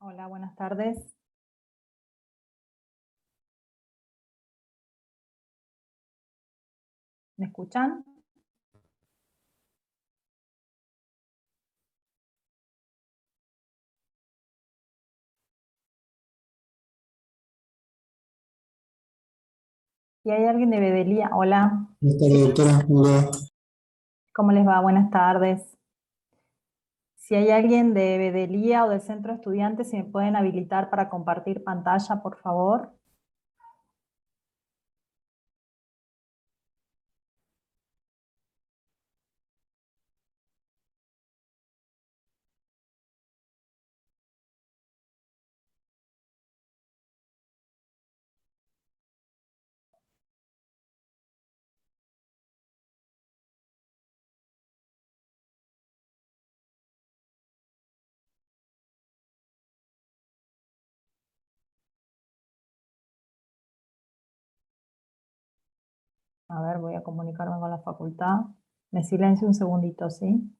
Hola, buenas tardes. ¿Me escuchan? Si hay alguien de Bedelía, hola, Buenas tardes, doctora. ¿Cómo le va? ¿cómo les va? Buenas tardes. Si hay alguien de Bedelía o del centro de estudiantes, si me pueden habilitar para compartir pantalla, por favor. A ver, voy a comunicarme con la facultad. Me silencio un segundito, ¿sí?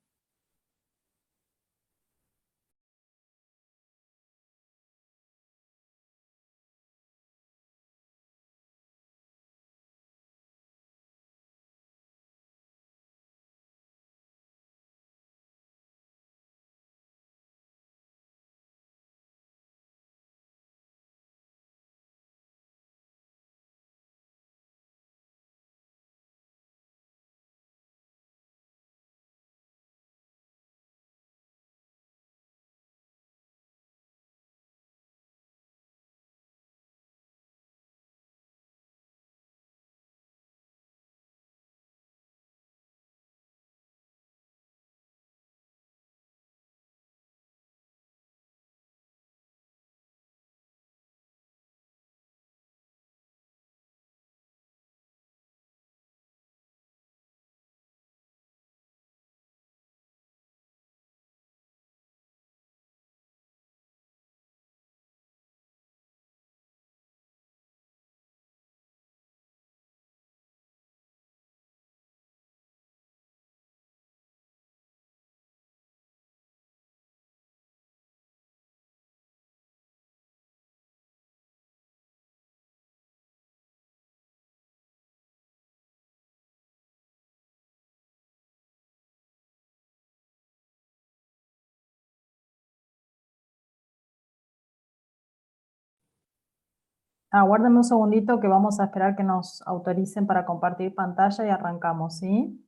Aguárdame un segundito que vamos a esperar que nos autoricen para compartir pantalla y arrancamos, ¿sí?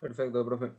Perfecto, profe.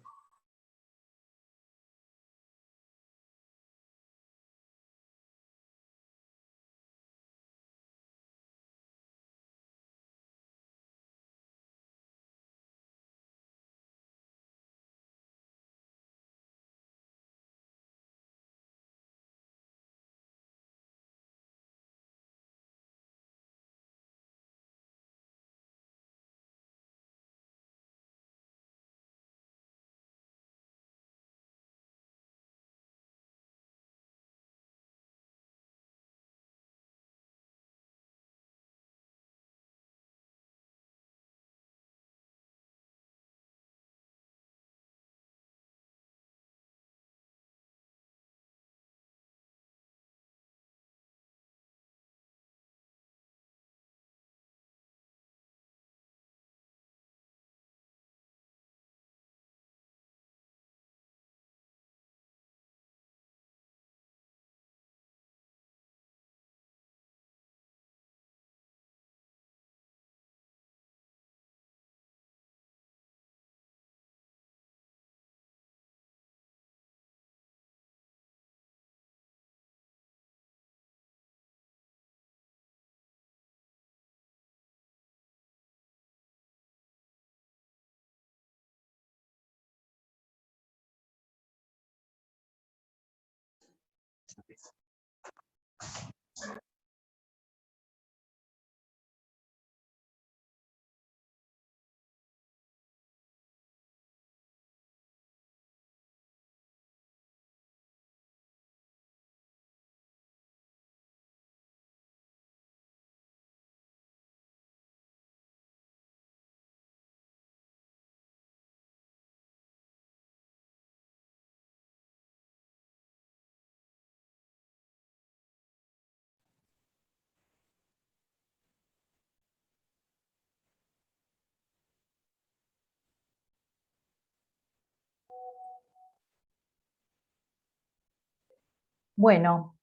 Bueno,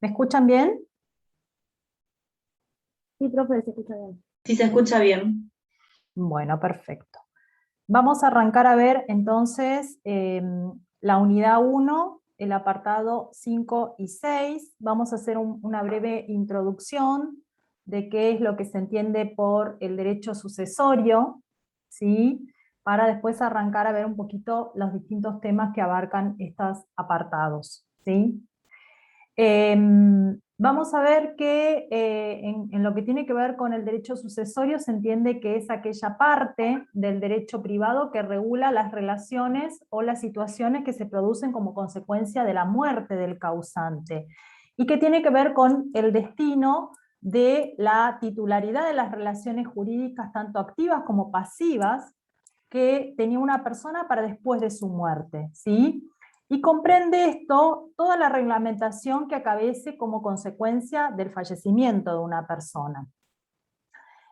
¿me escuchan bien? Sí, profe, se escucha bien. Sí, se escucha bien. Bueno, perfecto. Vamos a arrancar a ver entonces la unidad 1, el apartado 5 y 6. Vamos a hacer una breve introducción de qué es lo que se entiende por el derecho sucesorio, ¿sí? Para después arrancar a ver un poquito los distintos temas que abarcan estos apartados, ¿sí? Vamos a ver que en lo que tiene que ver con el derecho sucesorio se entiende que es aquella parte del derecho privado que regula las relaciones o las situaciones que se producen como consecuencia de la muerte del causante y que tiene que ver con el destino de la titularidad de las relaciones jurídicas tanto activas como pasivas que tenía una persona para después de su muerte, ¿sí? Y comprende esto toda la reglamentación que acaece como consecuencia del fallecimiento de una persona.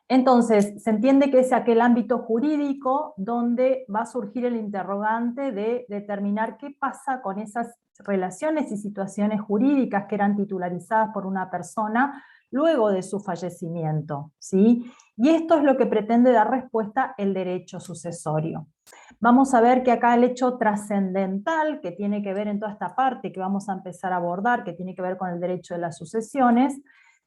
Entonces, se entiende que es aquel ámbito jurídico donde va a surgir el interrogante de determinar qué pasa con esas relaciones y situaciones jurídicas que eran titularizadas por una persona luego de su fallecimiento, ¿sí? Y esto es lo que pretende dar respuesta el derecho sucesorio. Vamos a ver que acá el hecho trascendental que tiene que ver en toda esta parte que vamos a empezar a abordar, que tiene que ver con el derecho de las sucesiones,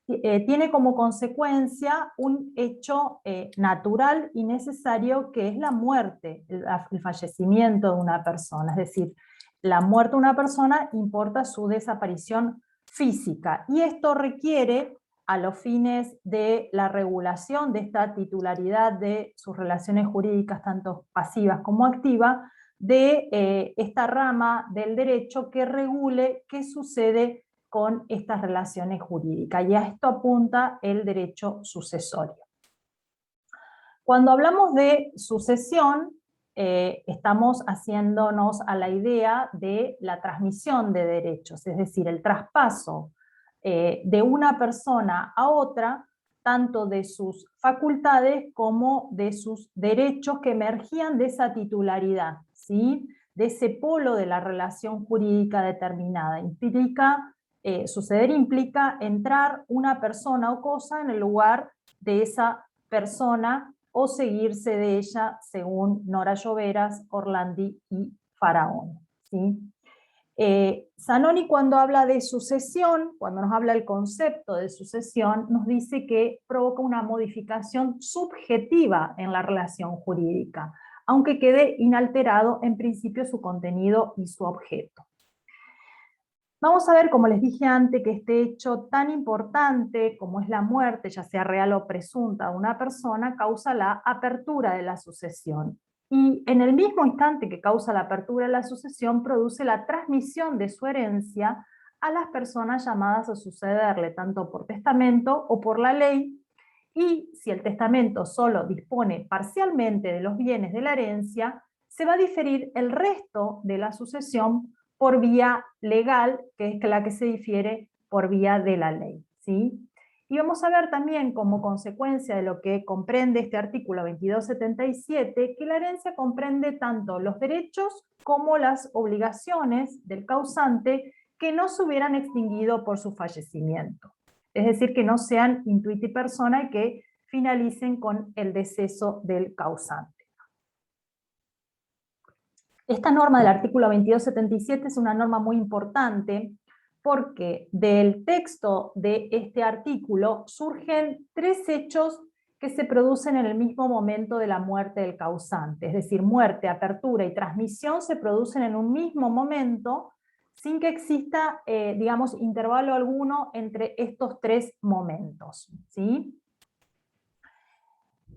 tiene como consecuencia un hecho natural y necesario que es la muerte, el fallecimiento de una persona. Es decir, la muerte de una persona importa su desaparición física y esto requiere, a los fines de la regulación de esta titularidad de sus relaciones jurídicas, tanto pasivas como activas, de esta rama del derecho que regule qué sucede con estas relaciones jurídicas. Y a esto apunta el derecho sucesorio. Cuando hablamos de sucesión, estamos haciéndonos a la idea de la transmisión de derechos, es decir, el traspaso de una persona a otra, tanto de sus facultades como de sus derechos que emergían de esa titularidad, ¿sí? De ese polo de la relación jurídica determinada. Suceder implica entrar una persona o cosa en el lugar de esa persona o seguirse de ella, según Nora Lloveras, Orlandi y Faraón, ¿sí? Zanoni, cuando habla de sucesión, cuando nos habla del concepto de sucesión, nos dice que provoca una modificación subjetiva en la relación jurídica, aunque quede inalterado en principio su contenido y su objeto. Vamos a ver, como les dije antes, que este hecho tan importante como es la muerte, ya sea real o presunta, de una persona, causa la apertura de la sucesión. Y en el mismo instante que causa la apertura de la sucesión, produce la transmisión de su herencia a las personas llamadas a sucederle, tanto por testamento o por la ley, y si el testamento solo dispone parcialmente de los bienes de la herencia, se va a diferir el resto de la sucesión por vía legal, que es la que se difiere por vía de la ley, ¿sí? Y vamos a ver también como consecuencia de lo que comprende este artículo 2277, que la herencia comprende tanto los derechos como las obligaciones del causante que no se hubieran extinguido por su fallecimiento. Es decir, que no sean intuiti persona y que finalicen con el deceso del causante. Esta norma del artículo 2277 es una norma muy importante porque del texto de este artículo surgen tres hechos que se producen en el mismo momento de la muerte del causante. Es decir, muerte, apertura y transmisión se producen en un mismo momento sin que exista, digamos, intervalo alguno entre estos tres momentos, ¿sí?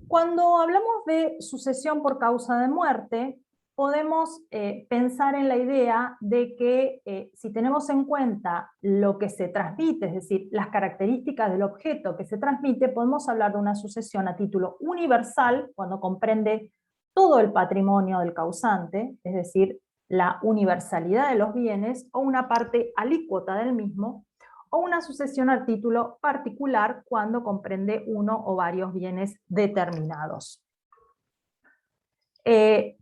Cuando hablamos de sucesión por causa de muerte, podemos pensar en la idea de que si tenemos en cuenta lo que se transmite, es decir, las características del objeto que se transmite, podemos hablar de una sucesión a título universal, cuando comprende todo el patrimonio del causante, es decir, la universalidad de los bienes, o una parte alícuota del mismo, o una sucesión al título particular cuando comprende uno o varios bienes determinados.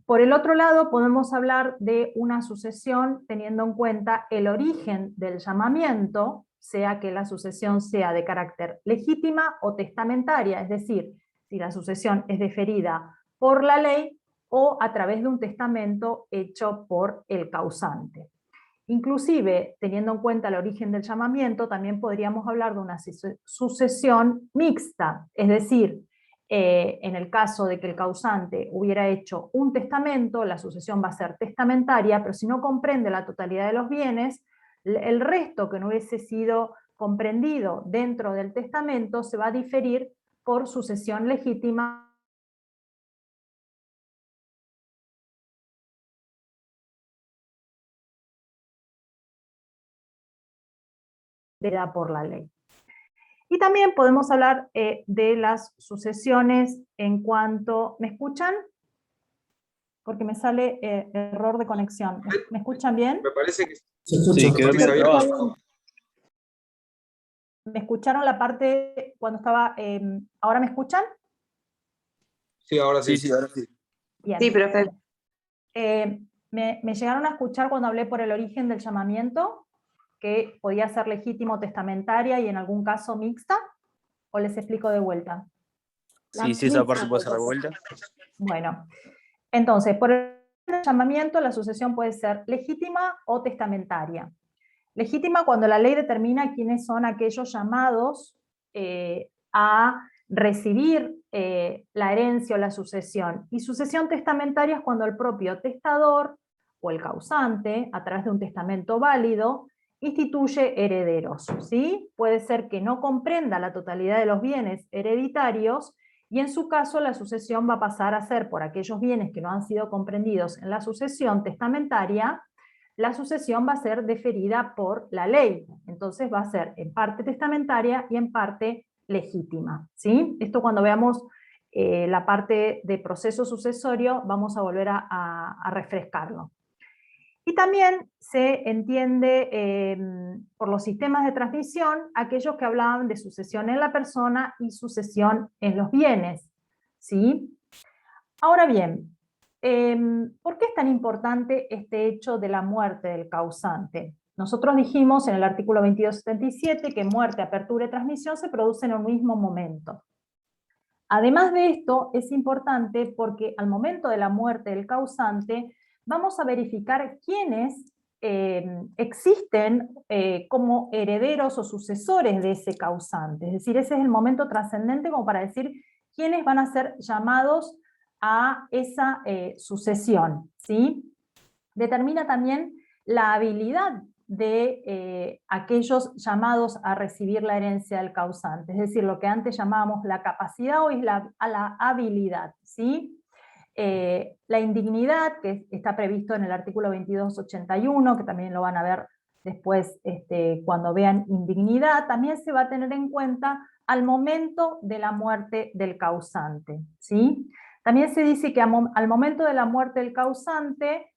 Por el otro lado, podemos hablar de una sucesión teniendo en cuenta el origen del llamamiento, sea que la sucesión sea de carácter legítima o testamentaria, es decir, si la sucesión es deferida por la ley o a través de un testamento hecho por el causante. Inclusive, teniendo en cuenta el origen del llamamiento, también podríamos hablar de una sucesión mixta, es decir, en el caso de que el causante hubiera hecho un testamento, la sucesión va a ser testamentaria, pero si no comprende la totalidad de los bienes, el resto que no hubiese sido comprendido dentro del testamento se va a diferir por sucesión legítima por la ley. Y también podemos hablar de las sucesiones en cuanto... ¿Me escuchan? Porque me sale error de conexión. ¿Me escuchan bien? Me parece que Se escucha. Sí, quedó medio trabado. ¿Me escucharon la parte cuando estaba... ¿ahora me escuchan? Sí, ahora sí. Sí, ahora sí. Bien. Sí, profe. ¿Me llegaron a escuchar cuando hablé por el origen del llamamiento? Que podía ser legítimo, testamentaria y en algún caso mixta. ¿O les explico de vuelta? Sí, esa parte puede ser revuelta. Bueno, entonces, por el llamamiento, la sucesión puede ser legítima o testamentaria. Legítima cuando la ley determina quiénes son aquellos llamados a recibir la herencia o la sucesión. Y sucesión testamentaria es cuando el propio testador o el causante, a través de un testamento válido, instituye herederos, ¿sí? Puede ser que no comprenda la totalidad de los bienes hereditarios y en su caso la sucesión va a pasar a ser por aquellos bienes que no han sido comprendidos en la sucesión testamentaria, la sucesión va a ser deferida por la ley. Entonces va a ser en parte testamentaria y en parte legítima, ¿sí? Esto cuando veamos la parte de proceso sucesorio vamos a volver a refrescarlo. Y también se entiende por los sistemas de transmisión aquellos que hablaban de sucesión en la persona y sucesión en los bienes, ¿sí? Ahora bien, ¿por qué es tan importante este hecho de la muerte del causante? Nosotros dijimos en el artículo 2277 que muerte, apertura y transmisión se producen en un mismo momento. Además de esto, es importante porque al momento de la muerte del causante vamos a verificar quiénes existen como herederos o sucesores de ese causante. Es decir, ese es el momento trascendente como para decir quiénes van a ser llamados a esa sucesión, ¿sí? Determina también la habilidad de aquellos llamados a recibir la herencia del causante, es decir, lo que antes llamábamos la capacidad, hoy es la habilidad, ¿sí? La indignidad, que está previsto en el artículo 2281, que también lo van a ver después cuando vean indignidad, también se va a tener en cuenta al momento de la muerte del causante, ¿sí? También se dice que al momento de la muerte del causante,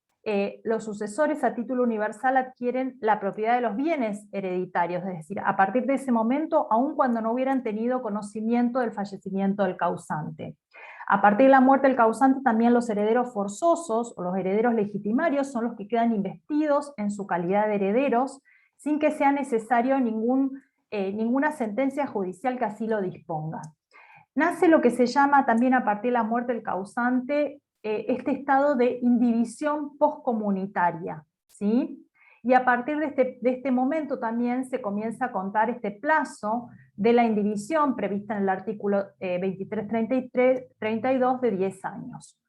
los sucesores a título universal adquieren la propiedad de los bienes hereditarios, es decir, a partir de ese momento, aun cuando no hubieran tenido conocimiento del fallecimiento del causante. A partir de la muerte del causante, también los herederos forzosos o los herederos legitimarios son los que quedan investidos en su calidad de herederos, sin que sea necesario ninguna sentencia judicial que así lo disponga. Nace lo que se llama también a partir de la muerte del causante este estado de indivisión postcomunitaria, ¿sí? Y a partir de este momento también se comienza a contar este plazo de la indivisión prevista en el artículo 2332 de 10 años.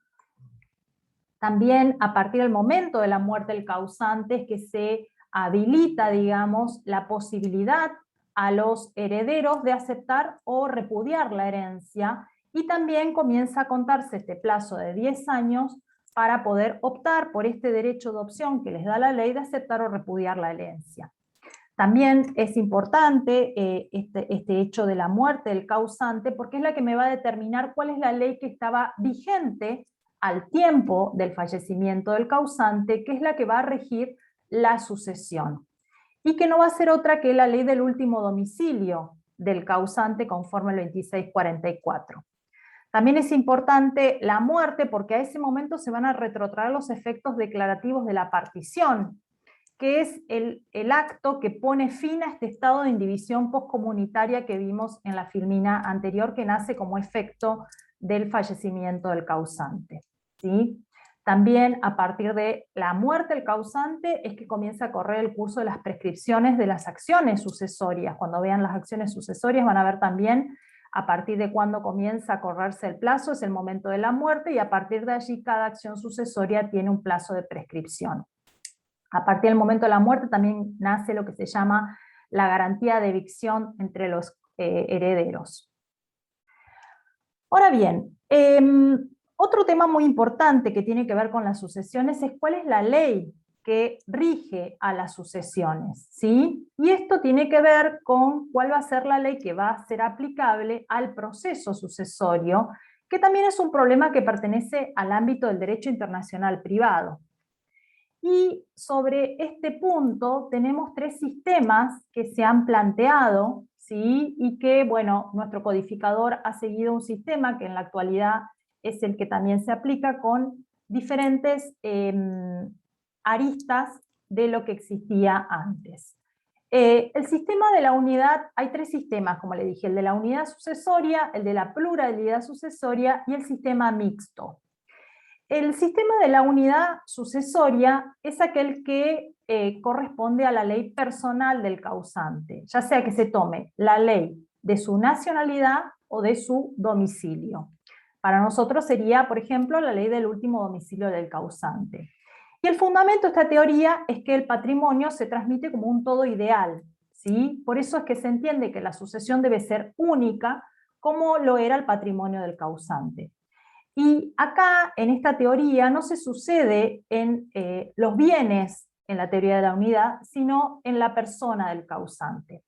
También a partir del momento de la muerte del causante es que se habilita, digamos, la posibilidad a los herederos de aceptar o repudiar la herencia, y también comienza a contarse este plazo de 10 años para poder optar por este derecho de opción que les da la ley de aceptar o repudiar la herencia. También es importante este hecho de la muerte del causante porque es la que me va a determinar cuál es la ley que estaba vigente al tiempo del fallecimiento del causante, que es la que va a regir la sucesión. Y que no va a ser otra que la ley del último domicilio del causante conforme al 2644. También es importante la muerte porque a ese momento se van a retrotraer los efectos declarativos de la partición, que es el acto que pone fin a este estado de indivisión postcomunitaria que vimos en la filmina anterior, que nace como efecto del fallecimiento del causante, ¿sí? También a partir de la muerte del causante es que comienza a correr el curso de las prescripciones de las acciones sucesorias. Cuando vean las acciones sucesorias van a ver también a partir de cuándo comienza a correrse el plazo, es el momento de la muerte, y a partir de allí cada acción sucesoria tiene un plazo de prescripción. A partir del momento de la muerte también nace lo que se llama la garantía de evicción entre los herederos. Ahora bien, otro tema muy importante que tiene que ver con las sucesiones es cuál es la ley que rige a las sucesiones, ¿sí? Y esto tiene que ver con cuál va a ser la ley que va a ser aplicable al proceso sucesorio, que también es un problema que pertenece al ámbito del derecho internacional privado. Y sobre este punto tenemos tres sistemas que se han planteado, ¿sí? Y que, bueno, nuestro codificador ha seguido un sistema que en la actualidad es el que también se aplica con diferentes aristas de lo que existía antes. El sistema de la unidad, hay tres sistemas, como le dije, el de la unidad sucesoria, el de la pluralidad sucesoria y el sistema mixto. El sistema de la unidad sucesoria es aquel que corresponde a la ley personal del causante, ya sea que se tome la ley de su nacionalidad o de su domicilio. Para nosotros sería, por ejemplo, la ley del último domicilio del causante. Y el fundamento de esta teoría es que el patrimonio se transmite como un todo ideal, ¿sí? Por eso es que se entiende que la sucesión debe ser única, como lo era el patrimonio del causante. Y acá, en esta teoría, no se sucede en los bienes en la teoría de la unidad, sino en la persona del causante.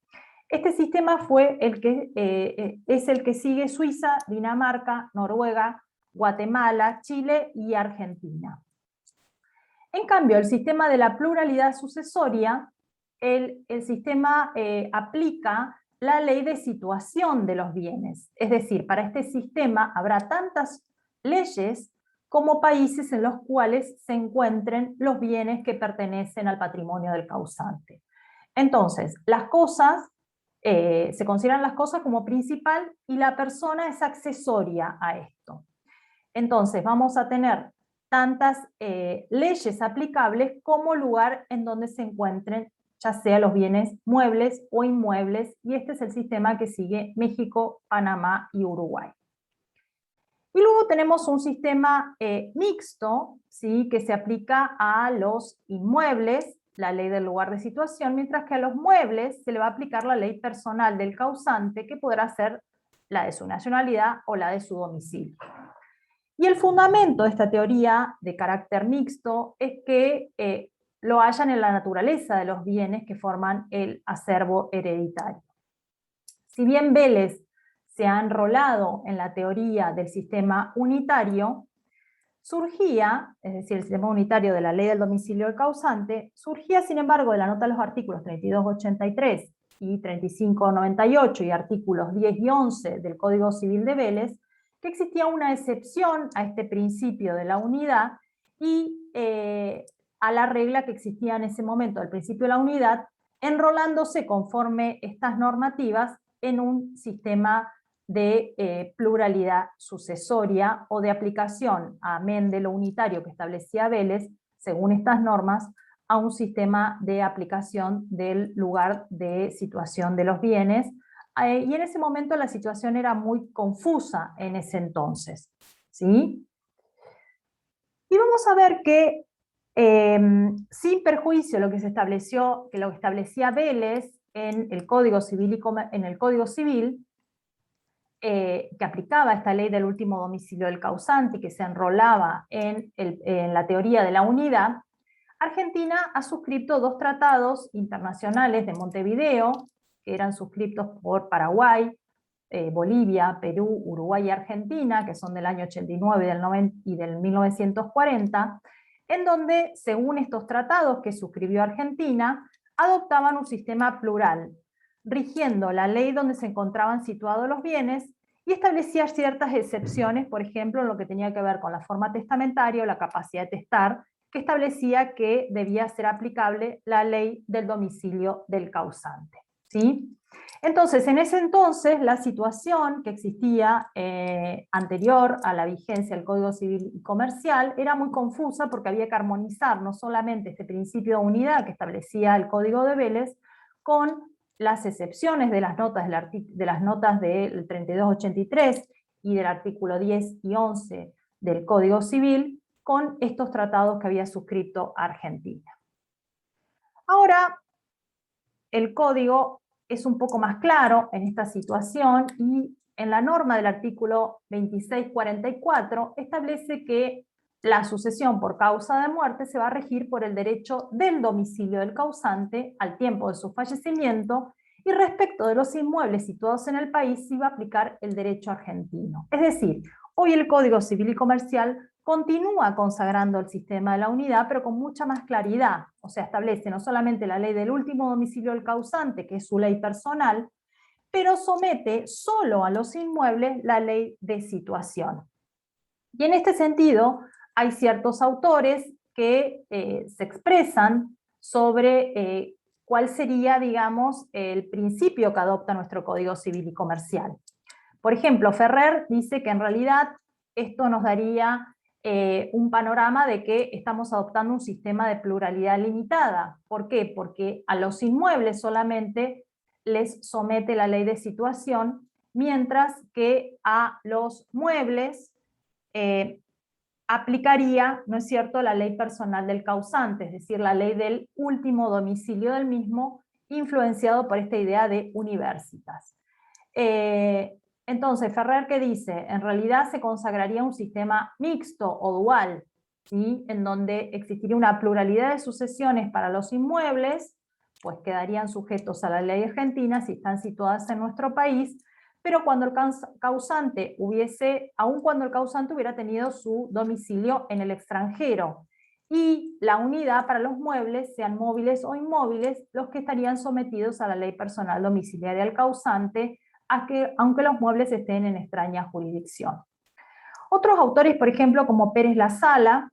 Este sistema fue es el que sigue Suiza, Dinamarca, Noruega, Guatemala, Chile y Argentina. En cambio, el sistema de la pluralidad sucesoria, el sistema aplica la ley de situación de los bienes. Es decir, para este sistema habrá tantas leyes como países en los cuales se encuentren los bienes que pertenecen al patrimonio del causante. Entonces, las cosas, se consideran las cosas como principal y la persona es accesoria a esto. Entonces, vamos a tener tantas leyes aplicables como lugar en donde se encuentren ya sea los bienes muebles o inmuebles, y este es el sistema que sigue México, Panamá y Uruguay. Y luego tenemos un sistema mixto, ¿sí? Que se aplica a los inmuebles, la ley del lugar de situación, mientras que a los muebles se le va a aplicar la ley personal del causante, que podrá ser la de su nacionalidad o la de su domicilio. Y el fundamento de esta teoría de carácter mixto es que lo hallan en la naturaleza de los bienes que forman el acervo hereditario. Si bien Vélez se ha enrolado en la teoría del sistema unitario, surgía, es decir, el sistema unitario de la ley del domicilio del causante, surgía sin embargo de la nota de los artículos 3283 y 3598 y artículos 10 y 11 del Código Civil de Vélez, que existía una excepción a este principio de la unidad y a la regla que existía en ese momento, al principio de la unidad, enrolándose conforme estas normativas en un sistema de pluralidad sucesoria o de aplicación, amén de lo unitario que establecía Vélez, según estas normas, a un sistema de aplicación del lugar de situación de los bienes. Y en ese momento la situación era muy confusa en ese entonces, ¿sí? Y vamos a ver que sin perjuicio lo que se estableció, que lo que establecía Vélez en el Código Civil, que aplicaba esta ley del último domicilio del causante y que se enrolaba en la teoría de la unidad, Argentina ha suscrito dos tratados internacionales de Montevideo, que eran suscritos por Paraguay, Bolivia, Perú, Uruguay y Argentina, que son del año 89 y del 1940, en donde, según estos tratados que suscribió Argentina, adoptaban un sistema plural, rigiendo la ley donde se encontraban situados los bienes y establecía ciertas excepciones, por ejemplo, en lo que tenía que ver con la forma testamentaria o la capacidad de testar, que establecía que debía ser aplicable la ley del domicilio del causante, ¿sí? Entonces, en ese entonces, la situación que existía anterior a la vigencia del Código Civil y Comercial era muy confusa porque había que armonizar no solamente este principio de unidad que establecía el Código de Vélez con las excepciones de las notas del 3283 y del artículo 10 y 11 del Código Civil con estos tratados que había suscrito Argentina. Ahora, el Código es un poco más claro en esta situación y en la norma del artículo 2644 establece que la sucesión por causa de muerte se va a regir por el derecho del domicilio del causante al tiempo de su fallecimiento y respecto de los inmuebles situados en el país se va a aplicar el derecho argentino. Es decir, hoy el Código Civil y Comercial continúa consagrando el sistema de la unidad, pero con mucha más claridad. O sea, establece no solamente la ley del último domicilio del causante, que es su ley personal, pero somete solo a los inmuebles la ley de situación. Y en este sentido, hay ciertos autores que se expresan sobre cuál sería, digamos, el principio que adopta nuestro Código Civil y Comercial. Por ejemplo, Ferrer dice que en realidad esto nos daría un panorama de que estamos adoptando un sistema de pluralidad limitada. ¿Por qué? Porque a los inmuebles solamente les somete la ley de situación, mientras que a los muebles aplicaría, ¿no es cierto?, la ley personal del causante, es decir, la ley del último domicilio del mismo, influenciado por esta idea de universitas. Entonces, Ferrer, ¿qué dice? En realidad se consagraría un sistema mixto o dual, ¿sí? En donde existiría una pluralidad de sucesiones para los inmuebles, pues quedarían sujetos a la ley argentina si están situadas en nuestro país, pero cuando el causante aun cuando el causante hubiera tenido su domicilio en el extranjero, y la unidad para los muebles, sean móviles o inmóviles, los que estarían sometidos a la ley personal domiciliaria del causante, aunque los muebles estén en extraña jurisdicción. Otros autores, por ejemplo, como Pérez La Sala,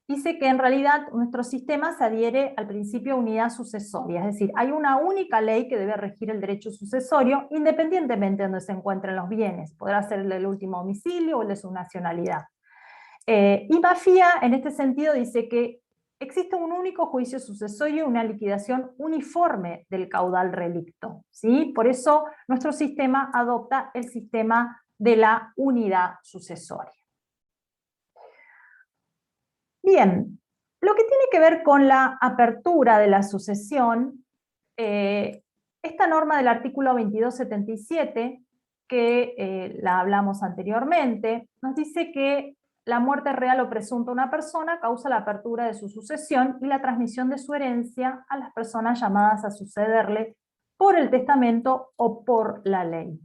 dice que en realidad nuestro sistema se adhiere al principio de unidad sucesoria, es decir, hay una única ley que debe regir el derecho sucesorio independientemente de donde se encuentren los bienes, podrá ser el del último domicilio o el de su nacionalidad. Y Mafia, en este sentido, dice que existe un único juicio sucesorio y una liquidación uniforme del caudal relicto, ¿sí? Por eso nuestro sistema adopta el sistema de la unidad sucesoria. Bien, lo que tiene que ver con la apertura de la sucesión, esta norma del artículo 2277, que la hablamos anteriormente, nos dice que la muerte real o presunta de una persona causa la apertura de su sucesión y la transmisión de su herencia a las personas llamadas a sucederle por el testamento o por la ley.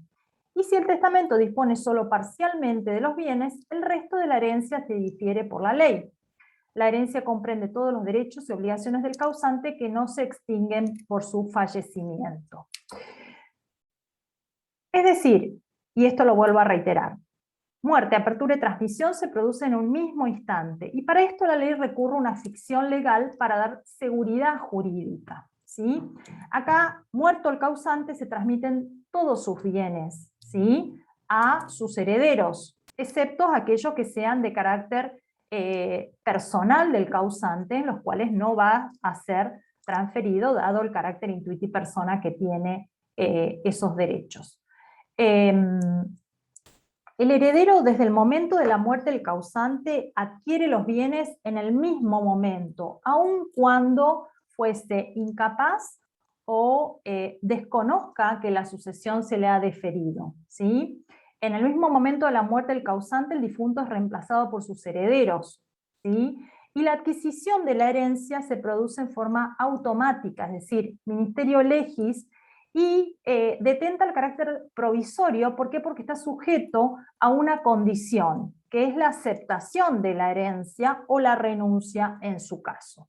Y si el testamento dispone solo parcialmente de los bienes, el resto de la herencia se difiere por la ley. La herencia comprende todos los derechos y obligaciones del causante que no se extinguen por su fallecimiento. Es decir, y esto lo vuelvo a reiterar, muerte, apertura y transmisión se producen en un mismo instante, y para esto la ley recurre a una ficción legal para dar seguridad jurídica, ¿sí? Acá, muerto el causante, se transmiten todos sus bienes, ¿sí?, a sus herederos, excepto aquellos que sean de carácter personal del causante, en los cuales no va a ser transferido, dado el carácter intuiti persona que tiene esos derechos. El heredero, desde el momento de la muerte del causante, adquiere los bienes en el mismo momento, aun cuando fuese incapaz o desconozca que la sucesión se le ha deferido, ¿sí? En el mismo momento de la muerte del causante, el difunto es reemplazado por sus herederos, ¿sí? Y la adquisición de la herencia se produce en forma automática, es decir, ministerio legis, y detenta el carácter provisorio. ¿Por qué? Porque está sujeto a una condición, que es la aceptación de la herencia o la renuncia en su caso.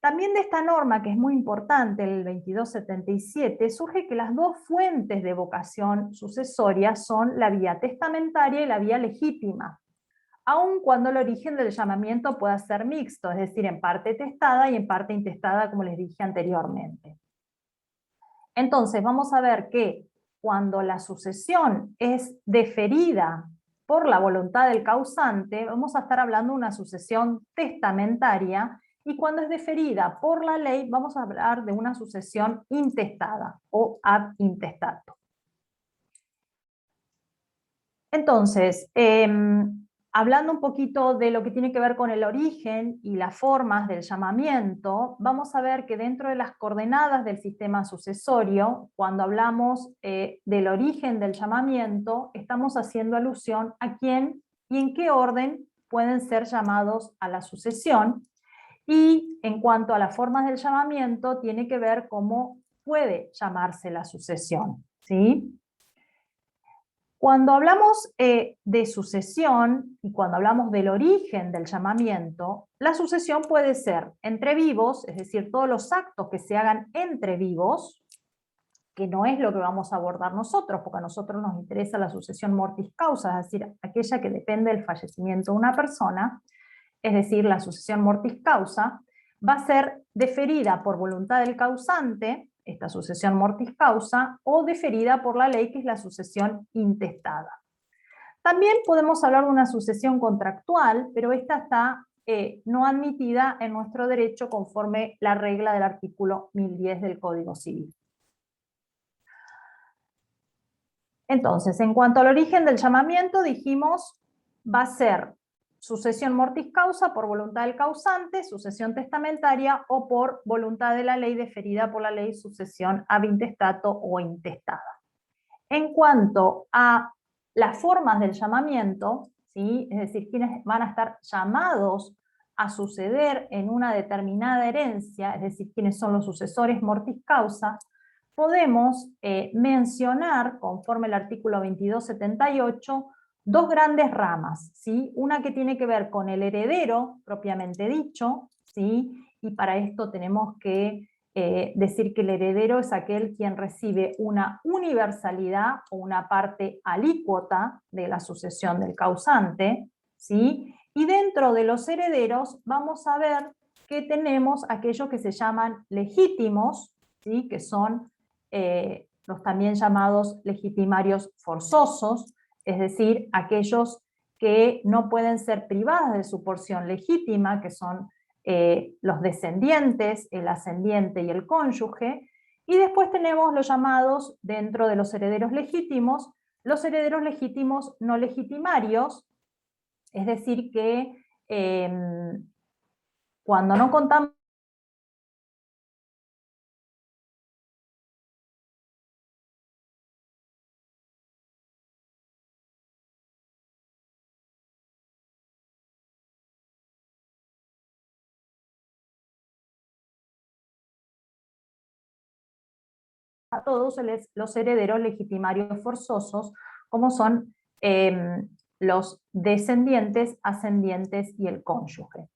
También de esta norma, que es muy importante, el 2277, surge que las dos fuentes de vocación sucesoria son la vía testamentaria y la vía legítima, aun cuando el origen del llamamiento pueda ser mixto, es decir, en parte testada y en parte intestada, como les dije anteriormente. Entonces, vamos a ver que cuando la sucesión es deferida por la voluntad del causante, vamos a estar hablando de una sucesión testamentaria, y cuando es deferida por la ley, vamos a hablar de una sucesión intestada o ad intestato. Entonces, hablando un poquito de lo que tiene que ver con el origen y las formas del llamamiento, vamos a ver que dentro de las coordenadas del sistema sucesorio, cuando hablamos del origen del llamamiento, estamos haciendo alusión a quién y en qué orden pueden ser llamados a la sucesión. Y en cuanto a las formas del llamamiento, tiene que ver cómo puede llamarse la sucesión, ¿sí? Cuando hablamos de sucesión y cuando hablamos del origen del llamamiento, la sucesión puede ser entre vivos, es decir, todos los actos que se hagan entre vivos, que no es lo que vamos a abordar nosotros, porque a nosotros nos interesa la sucesión mortis causa, es decir, aquella que depende del fallecimiento de una persona, es decir, la sucesión mortis causa, va a ser deferida por voluntad del causante, esta sucesión mortis causa, o deferida por la ley, que es la sucesión intestada. También podemos hablar de una sucesión contractual, pero esta está no admitida en nuestro derecho conforme la regla del artículo 1010 del Código Civil. Entonces, en cuanto al origen del llamamiento, dijimos, va a ser sucesión mortis causa por voluntad del causante, sucesión testamentaria, o por voluntad de la ley deferida por la ley, sucesión ab intestato o intestada. En cuanto a las formas del llamamiento, ¿sí? Es decir, quienes van a estar llamados a suceder en una determinada herencia, es decir, quienes son los sucesores mortis causa, podemos mencionar, conforme el artículo 2278, dos grandes ramas, ¿sí? Una que tiene que ver con el heredero, propiamente dicho, ¿sí? Y para esto tenemos que decir que el heredero es aquel quien recibe una universalidad o una parte alícuota de la sucesión del causante, ¿sí? Y dentro de los herederos vamos a ver que tenemos aquellos que se llaman legítimos, ¿sí? Que son los también llamados legitimarios forzosos, es decir, aquellos que no pueden ser privados de su porción legítima, que son los descendientes, el ascendiente y el cónyuge, y después tenemos los llamados, dentro de los herederos legítimos no legitimarios, es decir que cuando no contamos a todos los herederos legitimarios forzosos, como son los descendientes, ascendientes y el cónyuge.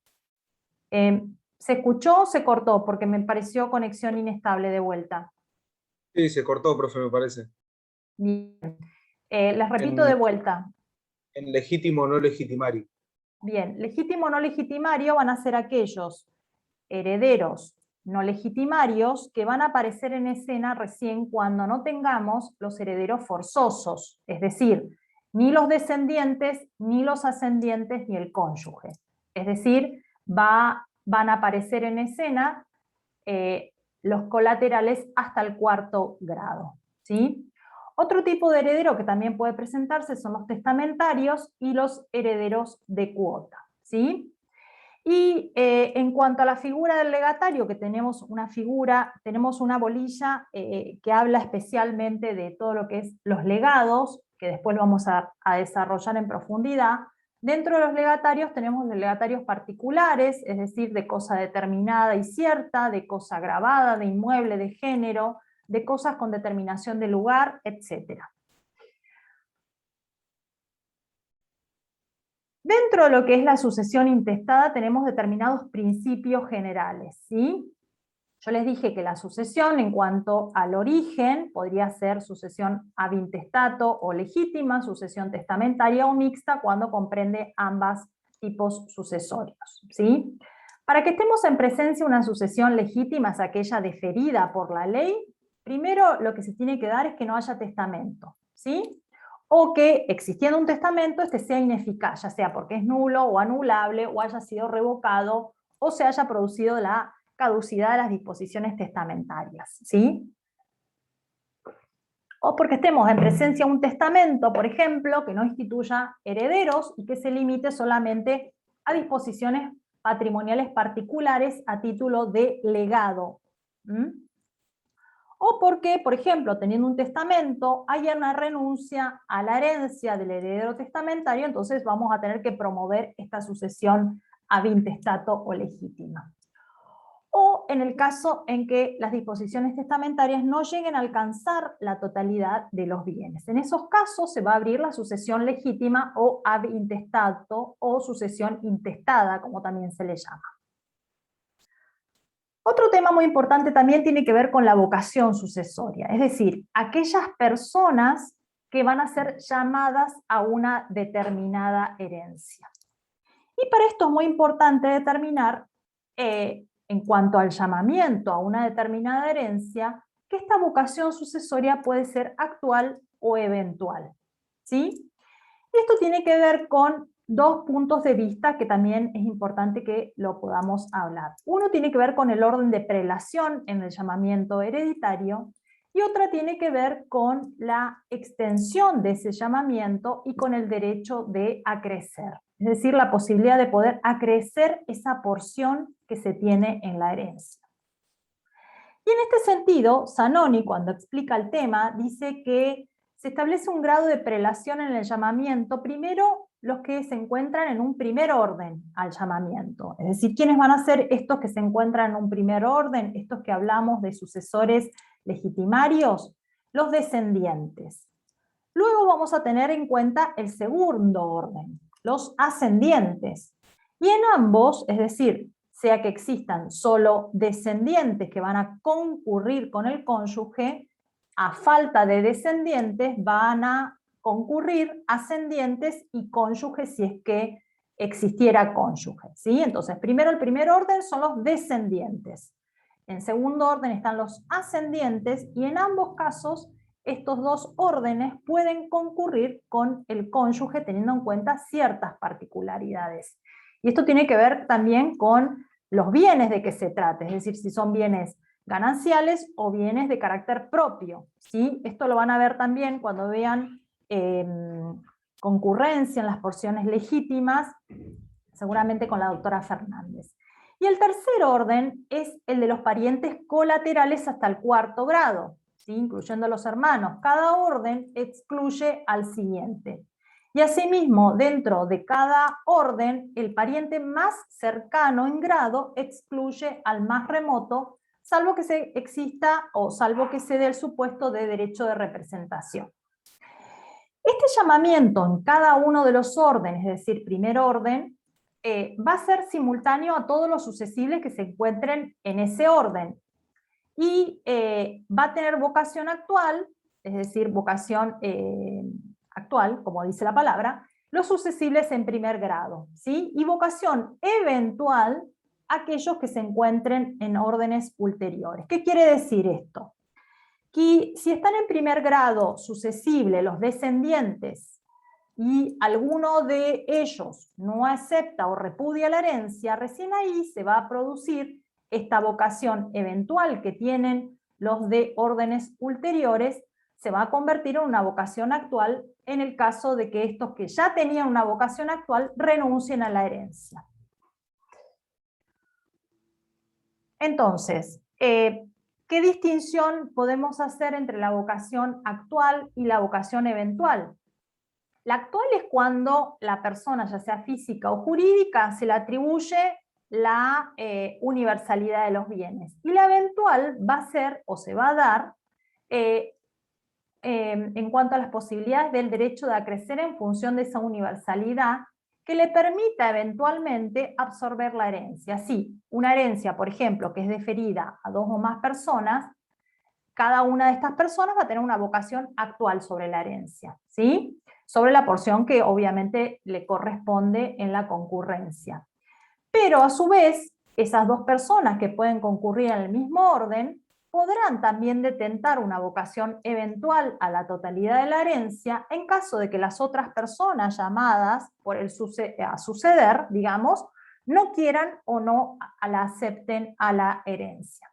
¿Se escuchó o se cortó? Porque me pareció conexión inestable de vuelta. Sí, se cortó, profe, me parece. Bien. Les repito de vuelta. En legítimo no legitimario. Bien, legítimo o no legitimario van a ser aquellos herederos no legitimarios que van a aparecer en escena recién cuando no tengamos los herederos forzosos, es decir, ni los descendientes, ni los ascendientes, ni el cónyuge. Es decir, van a aparecer en escena los colaterales hasta el cuarto grado, ¿sí? Otro tipo de heredero que también puede presentarse son los testamentarios y los herederos de cuota, ¿sí? Y en cuanto a la figura del legatario, que tenemos una bolilla que habla especialmente de todo lo que es los legados, que después lo vamos a desarrollar en profundidad. Dentro de los legatarios tenemos los legatarios particulares, es decir, de cosa determinada y cierta, de cosa grabada, de inmueble, de género, de cosas con determinación de lugar, etc. Dentro de lo que es la sucesión intestada tenemos determinados principios generales, ¿sí? Yo les dije que la sucesión en cuanto al origen podría ser sucesión ab intestato o legítima, sucesión testamentaria o mixta cuando comprende ambos tipos sucesorios, ¿sí? Para que estemos en presencia de una sucesión legítima, es aquella deferida por la ley, primero lo que se tiene que dar es que no haya testamento, ¿sí? O que, existiendo un testamento, este sea ineficaz, ya sea porque es nulo o anulable, o haya sido revocado, o se haya producido la caducidad de las disposiciones testamentarias, ¿sí? O porque estemos en presencia de un testamento, por ejemplo, que no instituya herederos y que se limite solamente a disposiciones patrimoniales particulares a título de legado. O porque, por ejemplo, teniendo un testamento, haya una renuncia a la herencia del heredero testamentario, entonces vamos a tener que promover esta sucesión ab intestato o legítima. O en el caso en que las disposiciones testamentarias no lleguen a alcanzar la totalidad de los bienes. En esos casos se va a abrir la sucesión legítima o ab intestato o sucesión intestada, como también se le llama. Otro tema muy importante también tiene que ver con la vocación sucesoria, es decir, aquellas personas que van a ser llamadas a una determinada herencia. Y para esto es muy importante determinar, en cuanto al llamamiento a una determinada herencia, que esta vocación sucesoria puede ser actual o eventual, ¿sí? Y esto tiene que ver con dos puntos de vista que también es importante que lo podamos hablar. Uno tiene que ver con el orden de prelación en el llamamiento hereditario, y otra tiene que ver con la extensión de ese llamamiento y con el derecho de acrecer. Es decir, la posibilidad de poder acrecer esa porción que se tiene en la herencia. Y en este sentido, Zanoni, cuando explica el tema, dice que se establece un grado de prelación en el llamamiento, primero los que se encuentran en un primer orden al llamamiento. Es decir, ¿quiénes van a ser estos que se encuentran en un primer orden? Estos que hablamos de sucesores legitimarios, los descendientes. Luego vamos a tener en cuenta el segundo orden, los ascendientes. Y en ambos, es decir, sea que existan solo descendientes que van a concurrir con el cónyuge, a falta de descendientes van a concurrir ascendientes y cónyuges si es que existiera cónyuge, ¿sí? Entonces, primero el primer orden son los descendientes. En segundo orden están los ascendientes, y en ambos casos estos dos órdenes pueden concurrir con el cónyuge teniendo en cuenta ciertas particularidades. Y esto tiene que ver también con los bienes de que se trate, es decir, si son bienes gananciales o bienes de carácter propio, ¿sí? Esto lo van a ver también cuando vean concurrencia en las porciones legítimas, seguramente con la doctora Fernández. Y el tercer orden es el de los parientes colaterales hasta el cuarto grado, ¿sí? Incluyendo a los hermanos. Cada orden excluye al siguiente. Y asimismo, dentro de cada orden, el pariente más cercano en grado excluye al más remoto, salvo que se exista o salvo que se dé el supuesto de derecho de representación. Este llamamiento en cada uno de los órdenes, es decir, primer orden, va a ser simultáneo a todos los sucesibles que se encuentren en ese orden. Y va a tener vocación actual, es decir, vocación actual, como dice la palabra, los sucesibles en primer grado, ¿sí? Y vocación eventual, aquellos que se encuentren en órdenes ulteriores. ¿Qué quiere decir esto? Que si están en primer grado sucesible los descendientes y alguno de ellos no acepta o repudia la herencia, recién ahí se va a producir esta vocación eventual que tienen los de órdenes ulteriores, se va a convertir en una vocación actual en el caso de que estos que ya tenían una vocación actual renuncien a la herencia. Entonces, ¿qué distinción podemos hacer entre la vocación actual y la vocación eventual? La actual es cuando la persona, ya sea física o jurídica, se le atribuye la universalidad de los bienes. Y la eventual va a ser, o se va a dar, en cuanto a las posibilidades del derecho de acrecer en función de esa universalidad, que le permita eventualmente absorber la herencia. Sí, una herencia, por ejemplo, que es deferida a 2 o más personas, cada una de estas personas va a tener una vocación actual sobre la herencia, ¿sí? Sobre la porción que obviamente le corresponde en la concurrencia. Pero a su vez, esas 2 personas que pueden concurrir en el mismo orden, podrán también detentar una vocación eventual a la totalidad de la herencia en caso de que las otras personas llamadas por el a suceder, digamos, no quieran o no la acepten a la herencia.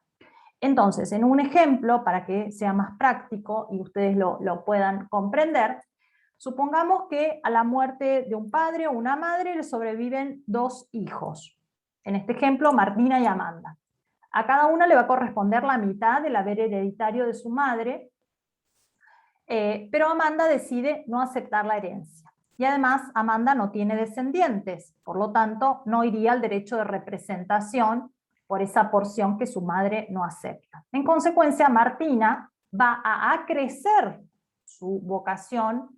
Entonces, en un ejemplo, para que sea más práctico y ustedes lo puedan comprender, supongamos que a la muerte de un padre o una madre le sobreviven 2 hijos. En este ejemplo, Martina y Amanda. A cada una le va a corresponder la mitad del haber hereditario de su madre, pero Amanda decide no aceptar la herencia. Y además, Amanda no tiene descendientes, por lo tanto, no iría al derecho de representación por esa porción que su madre no acepta. En consecuencia, Martina va a acrecer su vocación,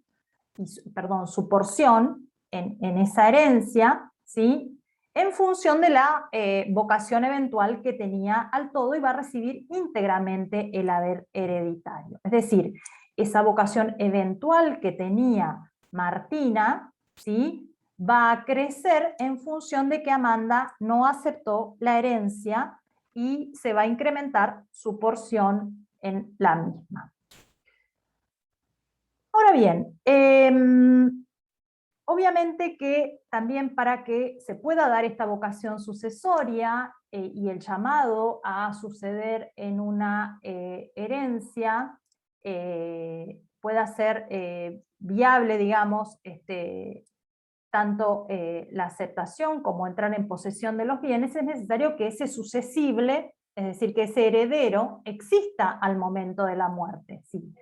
su porción en esa herencia, ¿sí? En función de la vocación eventual que tenía al todo, y va a recibir íntegramente el haber hereditario. Es decir, esa vocación eventual que tenía Martina, ¿sí?, va a crecer en función de que Amanda no aceptó la herencia y se va a incrementar su porción en la misma. Ahora bien, obviamente que también para que se pueda dar esta vocación sucesoria y el llamado a suceder en una herencia pueda ser viable, digamos, tanto la aceptación como entrar en posesión de los bienes, es necesario que ese sucesible, es decir, que ese heredero, exista al momento de la muerte. ¿Sí?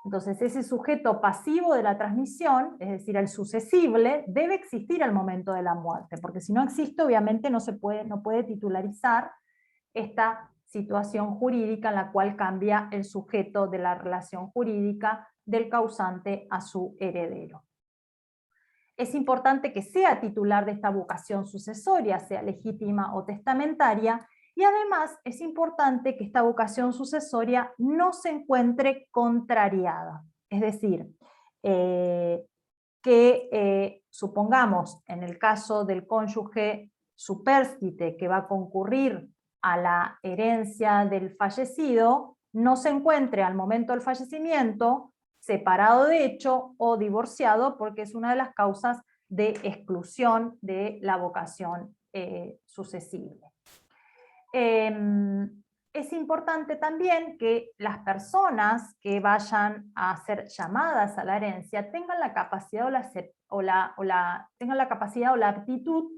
Entonces, ese sujeto pasivo de la transmisión, es decir, el sucesible, debe existir al momento de la muerte, porque si no existe, obviamente no puede titularizar esta situación jurídica en la cual cambia el sujeto de la relación jurídica del causante a su heredero. Es importante que sea titular de esta vocación sucesoria, sea legítima o testamentaria, y además es importante que esta vocación sucesoria no se encuentre contrariada. Es decir, supongamos en el caso del cónyuge supérstite que va a concurrir a la herencia del fallecido, no se encuentre al momento del fallecimiento separado de hecho o divorciado, porque es una de las causas de exclusión de la vocación sucesible. Es importante también que las personas que vayan a ser llamadas a la herencia tengan la capacidad tengan la capacidad o la aptitud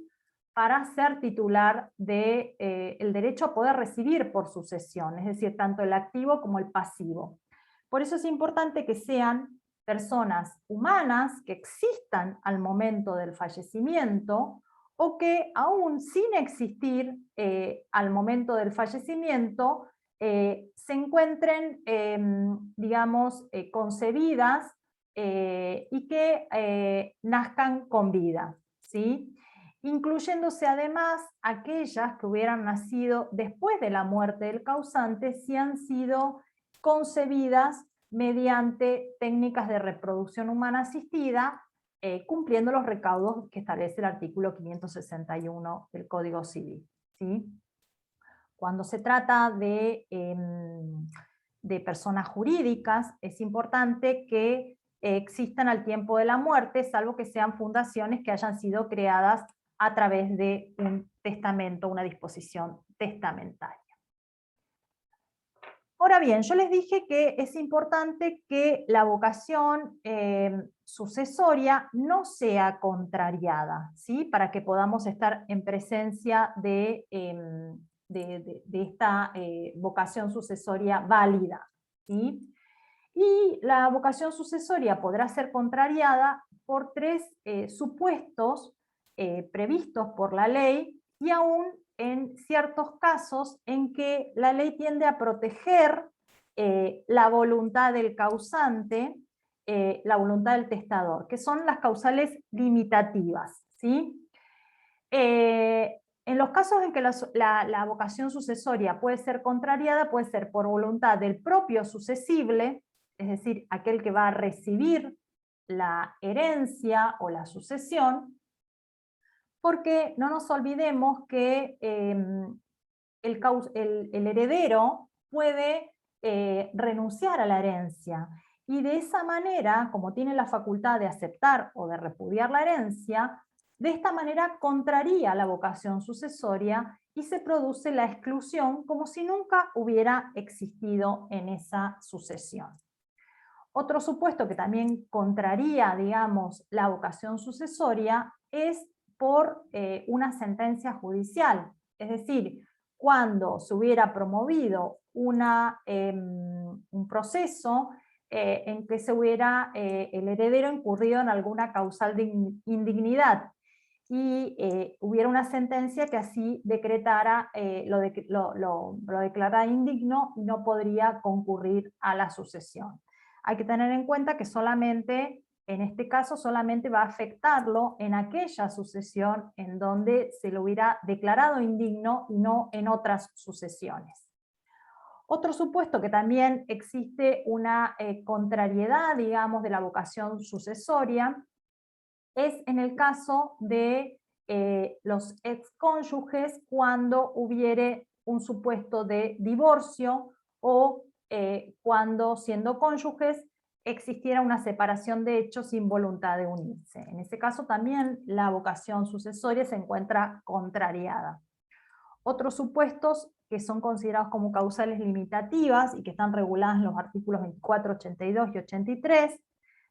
para ser titular del derecho a poder recibir por sucesión, es decir, tanto el activo como el pasivo. Por eso es importante que sean personas humanas que existan al momento del fallecimiento, o que aún sin existir al momento del fallecimiento, se encuentren, digamos, concebidas y que nazcan con vida, ¿sí? Incluyéndose además aquellas que hubieran nacido después de la muerte del causante, si han sido concebidas mediante técnicas de reproducción humana asistida, cumpliendo los recaudos que establece el artículo 561 del Código Civil, ¿sí? Cuando se trata de personas jurídicas, es importante que existan al tiempo de la muerte, salvo que sean fundaciones que hayan sido creadas a través de un testamento, una disposición testamentaria. Ahora bien, yo les dije que es importante que la vocación sucesoria no sea contrariada, ¿sí? Para que podamos estar en presencia de esta vocación sucesoria válida, ¿sí? Y la vocación sucesoria podrá ser contrariada por 3 supuestos previstos por la ley, y aún en ciertos casos en que la ley tiende a proteger la voluntad del causante, la voluntad del testador, que son las causales limitativas, ¿sí? En los casos en que la vocación sucesoria puede ser contrariada, puede ser por voluntad del propio sucesible, es decir, aquel que va a recibir la herencia o la sucesión, porque no nos olvidemos que el heredero puede renunciar a la herencia, y de esa manera, como tiene la facultad de aceptar o de repudiar la herencia, de esta manera contraría la vocación sucesoria y se produce la exclusión como si nunca hubiera existido en esa sucesión. Otro supuesto que también contraría, digamos, la vocación sucesoria es por una sentencia judicial, es decir, cuando se hubiera promovido un proceso en que se hubiera el heredero incurrido en alguna causal de indignidad y hubiera una sentencia que así decretara, lo declarara indigno y no podría concurrir a la sucesión. Hay que tener en cuenta que solamente, en este caso, solamente va a afectarlo en aquella sucesión en donde se lo hubiera declarado indigno y no en otras sucesiones. Otro supuesto que también existe una contrariedad, digamos, de la vocación sucesoria, es en el caso de los excónyuges cuando hubiere un supuesto de divorcio o cuando, siendo cónyuges, existiera una separación de hechos sin voluntad de unirse. En ese caso también la vocación sucesoria se encuentra contrariada. Otros supuestos que son considerados como causales limitativas y que están reguladas en los artículos 24, 82 y 83,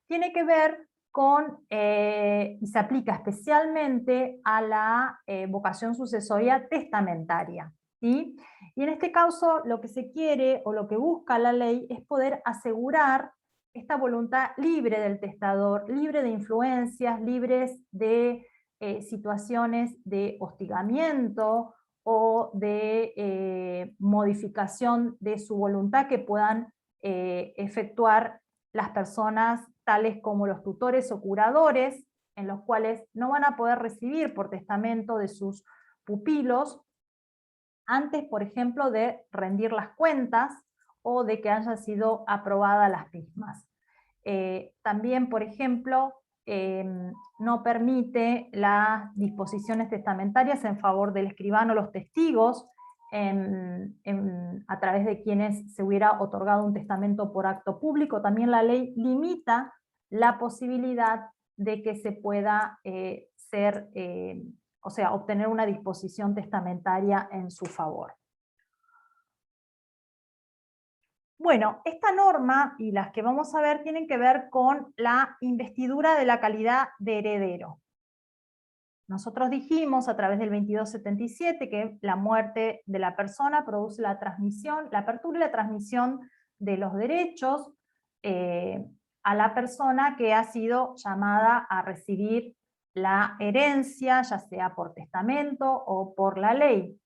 tiene que ver con, y se aplica especialmente a la vocación sucesoria testamentaria, ¿sí? Y en este caso lo que se quiere o lo que busca la ley es poder asegurar esta voluntad libre del testador, libre de influencias, libres de situaciones de hostigamiento o de modificación de su voluntad que puedan efectuar las personas tales como los tutores o curadores, en los cuales no van a poder recibir por testamento de sus pupilos, antes, por ejemplo, de rendir las cuentas o de que hayan sido aprobadas las mismas. También, por ejemplo, no permite las disposiciones testamentarias en favor del escribano o los testigos, a través de quienes se hubiera otorgado un testamento por acto público. También la ley limita la posibilidad de que se pueda obtener una disposición testamentaria en su favor. Bueno, esta norma y las que vamos a ver tienen que ver con la investidura de la calidad de heredero. Nosotros dijimos a través del 2277 que la muerte de la persona produce la transmisión, la apertura y la transmisión de los derechos a la persona que ha sido llamada a recibir la herencia, ya sea por testamento o por la ley.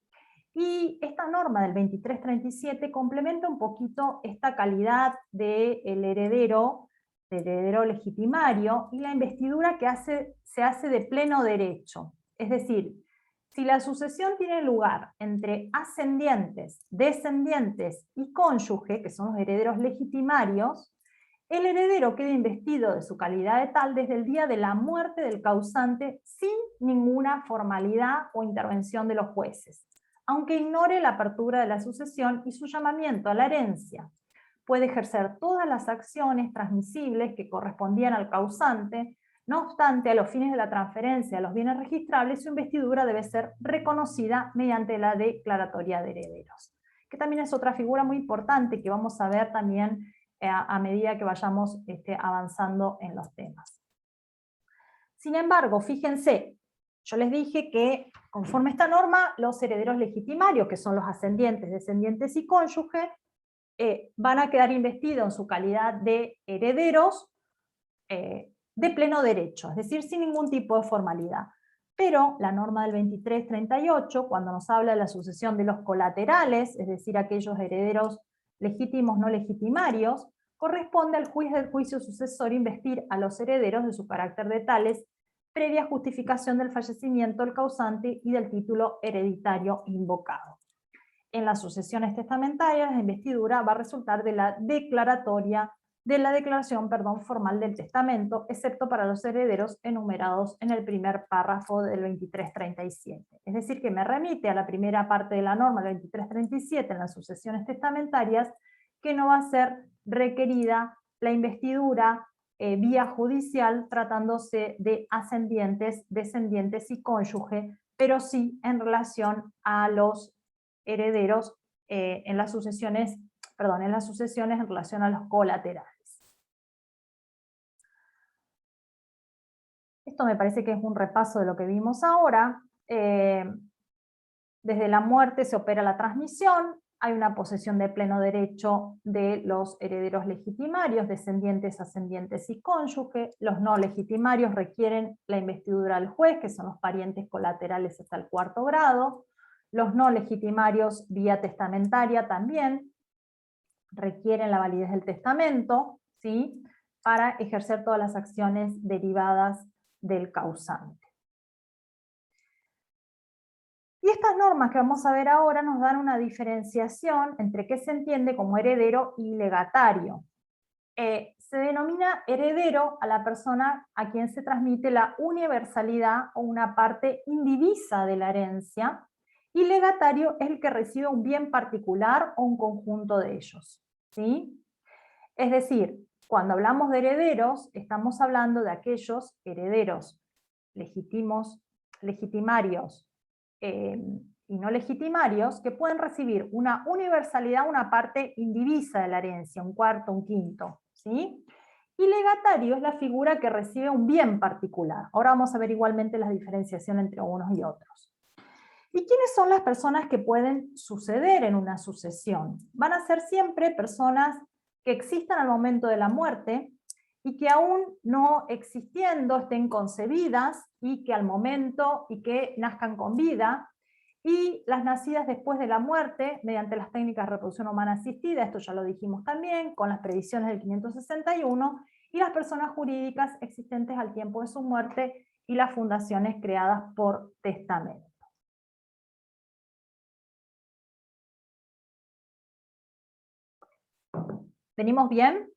Y esta norma del 2337 complementa un poquito esta calidad del heredero legitimario, y la investidura que se hace de pleno derecho. Es decir, si la sucesión tiene lugar entre ascendientes, descendientes y cónyuge, que son los herederos legitimarios, el heredero queda investido de su calidad de tal desde el día de la muerte del causante sin ninguna formalidad o intervención de los jueces, aunque ignore la apertura de la sucesión y su llamamiento a la herencia. Puede ejercer todas las acciones transmisibles que correspondían al causante. No obstante, a los fines de la transferencia de los bienes registrables, su investidura debe ser reconocida mediante la declaratoria de herederos, que también es otra figura muy importante que vamos a ver también a medida que vayamos avanzando en los temas. Sin embargo, fíjense, yo les dije que conforme a esta norma, los herederos legitimarios, que son los ascendientes, descendientes y cónyuge, van a quedar investidos en su calidad de herederos de pleno derecho, es decir, sin ningún tipo de formalidad. Pero la norma del 2338, cuando nos habla de la sucesión de los colaterales, es decir, aquellos herederos legítimos no legitimarios, corresponde al juez del juicio sucesorio investir a los herederos de su carácter de tales previa justificación del fallecimiento del causante y del título hereditario invocado. En las sucesiones testamentarias, la investidura va a resultar de la declaración formal del testamento, excepto para los herederos enumerados en el primer párrafo del 2337. Es decir, que me remite a la primera parte de la norma del 2337 en las sucesiones testamentarias, que no va a ser requerida la investidura vía judicial tratándose de ascendientes, descendientes y cónyuge, pero sí en relación a los herederos en las sucesiones en relación a los colaterales. Esto me parece que es un repaso de lo que vimos ahora. Desde la muerte se opera la transmisión, hay una posesión de pleno derecho de los herederos legitimarios, descendientes, ascendientes y cónyuge. Los no legitimarios requieren la investidura del juez, que son los parientes colaterales hasta el 4º grado. Los no legitimarios vía testamentaria también requieren la validez del testamento, ¿sí?, para ejercer todas las acciones derivadas del causante. Y estas normas que vamos a ver ahora nos dan una diferenciación entre qué se entiende como heredero y legatario. Se denomina heredero a la persona a quien se transmite la universalidad o una parte indivisa de la herencia, y legatario es el que recibe un bien particular o un conjunto de ellos, ¿sí? Es decir, cuando hablamos de herederos, estamos hablando de aquellos herederos legitimarios y no legitimarios que pueden recibir una universalidad, una parte indivisa de la herencia, un cuarto, un quinto, ¿sí? Y legatario es la figura que recibe un bien particular. Ahora vamos a ver igualmente la diferenciación entre unos y otros. ¿Y quiénes son las personas que pueden suceder en una sucesión? Van a ser siempre personas que existan al momento de la muerte y que aún no existiendo estén concebidas y que al momento y que nazcan con vida, y las nacidas después de la muerte mediante las técnicas de reproducción humana asistida, esto ya lo dijimos también, con las previsiones del 561, y las personas jurídicas existentes al tiempo de su muerte y las fundaciones creadas por testamento. ¿Venimos bien?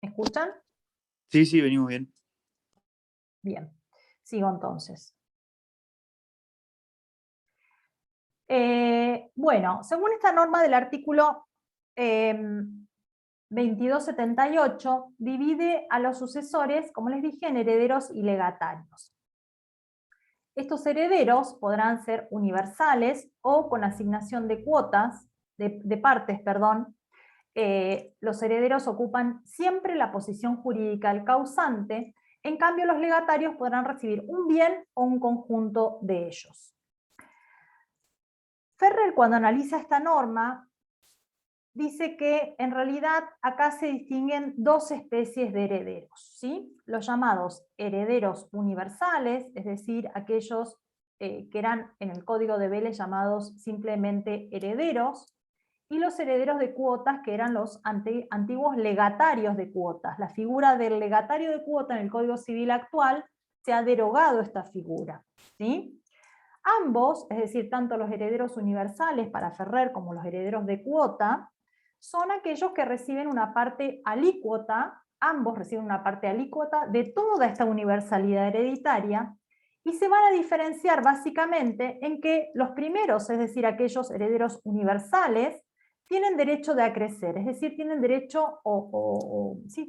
¿Me escuchan? Sí, sí, venimos bien. Bien, sigo entonces. Bueno, según esta norma del artículo 2278, divide a los sucesores, como les dije, en herederos y legatarios. Estos herederos podrán ser universales o con asignación de cuotas, de partes, perdón. Los herederos ocupan siempre la posición jurídica del causante, en cambio los legatarios podrán recibir un bien o un conjunto de ellos. Ferrer, cuando analiza esta norma, dice que en realidad acá se distinguen dos especies de herederos, ¿sí? Los llamados herederos universales, es decir, aquellos que eran en el código de Vélez llamados simplemente herederos, y los herederos de cuotas, que eran los antiguos legatarios de cuotas. La figura del legatario de cuota en el Código Civil actual se ha derogado esta figura, ¿sí? Ambos, es decir, tanto los herederos universales para Ferrer como los herederos de cuota, son aquellos que reciben una parte alícuota, ambos reciben una parte alícuota de toda esta universalidad hereditaria, y se van a diferenciar básicamente en que los primeros, es decir, aquellos herederos universales, tienen derecho de acrecer, es decir, tienen derecho,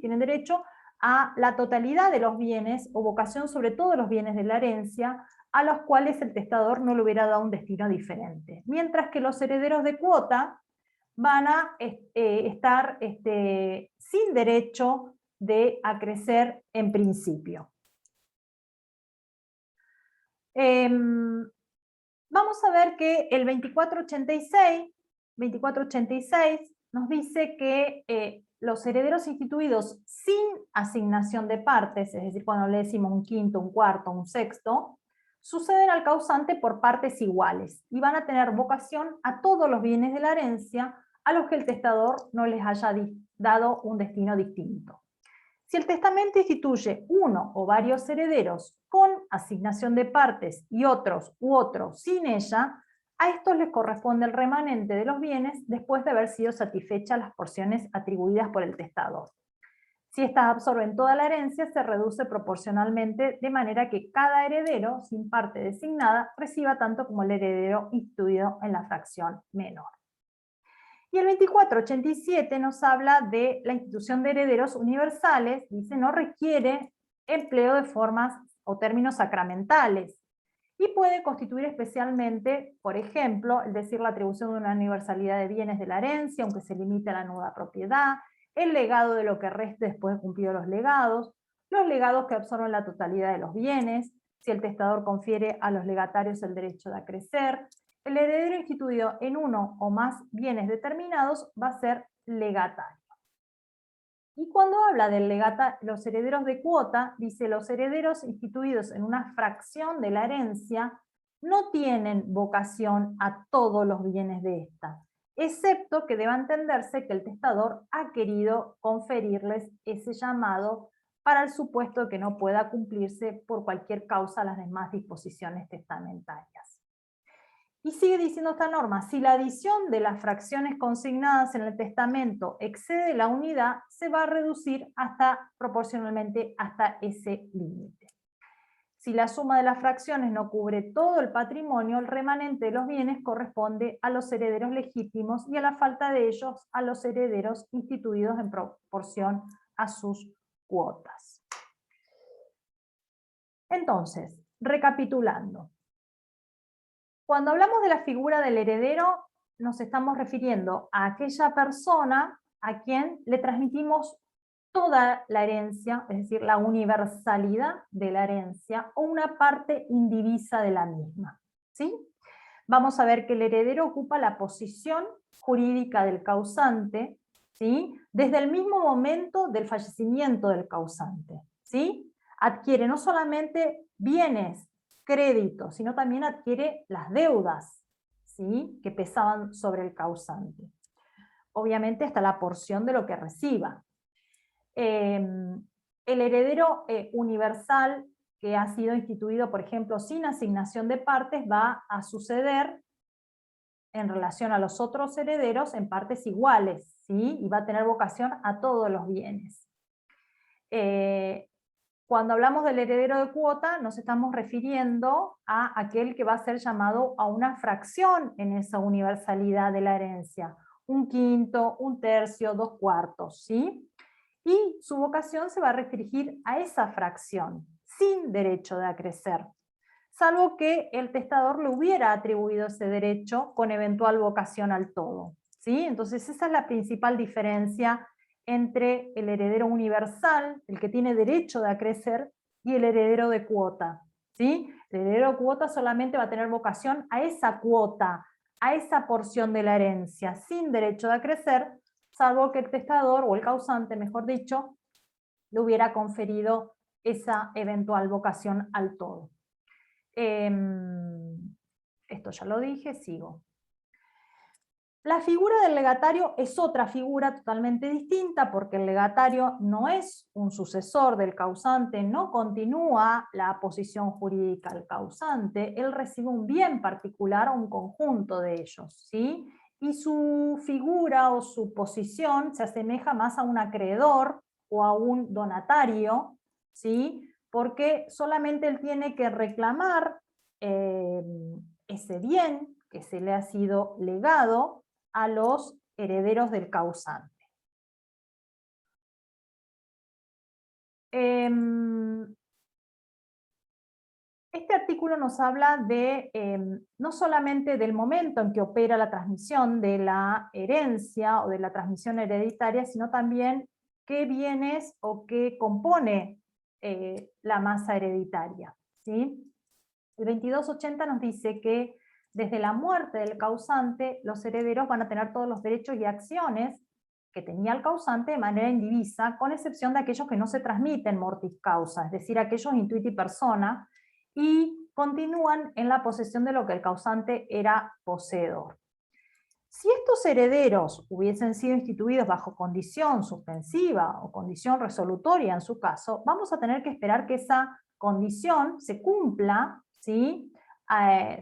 tienen derecho a la totalidad de los bienes, o vocación sobre todo los bienes de la herencia, a los cuales el testador no le hubiera dado un destino diferente. Mientras que los herederos de cuota van a estar sin derecho de acrecer en principio. Vamos a ver que el 2486 nos dice que los herederos instituidos sin asignación de partes, es decir, cuando le decimos un quinto, un cuarto, un sexto, suceden al causante por partes iguales y van a tener vocación a todos los bienes de la herencia, a los que el testador no les haya dado un destino distinto. Si el testamento instituye uno o varios herederos con asignación de partes y otros sin ella, a estos les corresponde el remanente de los bienes después de haber sido satisfechas las porciones atribuidas por el testador. Si éstas absorben toda la herencia, se reduce proporcionalmente de manera que cada heredero, sin parte designada, reciba tanto como el heredero instituido en la fracción menor. Y el 2487 nos habla de la institución de herederos universales, dice no requiere empleo de formas o términos sacramentales, y puede constituir especialmente, por ejemplo, es decir, la atribución de una universalidad de bienes de la herencia, aunque se limite a la nuda propiedad, el legado de lo que reste después de cumplidos los legados que absorben la totalidad de los bienes, si el testador confiere a los legatarios el derecho de acrecer. El heredero instituido en uno o más bienes determinados va a ser legatario. Y cuando habla de los herederos de cuota, dice los herederos instituidos en una fracción de la herencia no tienen vocación a todos los bienes de esta, excepto que deba entenderse que el testador ha querido conferirles ese llamado para el supuesto que no pueda cumplirse por cualquier causa las demás disposiciones testamentarias. Y sigue diciendo esta norma, si la adición de las fracciones consignadas en el testamento excede la unidad, se va a reducir proporcionalmente hasta ese límite. Si la suma de las fracciones no cubre todo el patrimonio, el remanente de los bienes corresponde a los herederos legítimos y a la falta de ellos a los herederos instituidos en proporción a sus cuotas. Entonces, recapitulando. Cuando hablamos de la figura del heredero, nos estamos refiriendo a aquella persona a quien le transmitimos toda la herencia, es decir, la universalidad de la herencia, o una parte indivisa de la misma. ¿Sí? Vamos a ver que el heredero ocupa la posición jurídica del causante, ¿sí? Desde el mismo momento del fallecimiento del causante. ¿Sí? Adquiere no solamente bienes, crédito, sino también adquiere las deudas, ¿sí?, que pesaban sobre el causante. Obviamente hasta la porción de lo que reciba. El heredero universal que ha sido instituido, por ejemplo, sin asignación de partes, va a suceder en relación a los otros herederos en partes iguales, ¿sí?, y va a tener vocación a todos los bienes. Cuando hablamos del heredero de cuota, nos estamos refiriendo a aquel que va a ser llamado a una fracción en esa universalidad de la herencia. Un quinto, un tercio, 2/4, ¿sí? Y su vocación se va a restringir a esa fracción, sin derecho de acrecer, salvo que el testador le hubiera atribuido ese derecho con eventual vocación al todo, ¿sí? Entonces esa es la principal diferencia entre el heredero universal, el que tiene derecho de acrecer, y el heredero de cuota, ¿sí? El heredero de cuota solamente va a tener vocación a esa cuota, a esa porción de la herencia, sin derecho de acrecer, salvo que el testador, o el causante, mejor dicho, le hubiera conferido esa eventual vocación al todo. Esto ya lo dije, sigo. La figura del legatario es otra figura totalmente distinta, porque el legatario no es un sucesor del causante, no continúa la posición jurídica del causante, él recibe un bien particular o un conjunto de ellos, ¿sí? Y su figura o su posición se asemeja más a un acreedor o a un donatario, ¿sí? Porque solamente él tiene que reclamar ese bien que se le ha sido legado a los herederos del causante. Este artículo nos habla de no solamente del momento en que opera la transmisión de la herencia o de la transmisión hereditaria, sino también qué bienes o qué compone la masa hereditaria, ¿sí? El 2280 nos dice que desde la muerte del causante, los herederos van a tener todos los derechos y acciones que tenía el causante de manera indivisa, con excepción de aquellos que no se transmiten mortis causa, es decir, aquellos intuiti persona, y continúan en la posesión de lo que el causante era poseedor. Si estos herederos hubiesen sido instituidos bajo condición suspensiva o condición resolutoria en su caso, vamos a tener que esperar que esa condición se cumpla, ¿sí?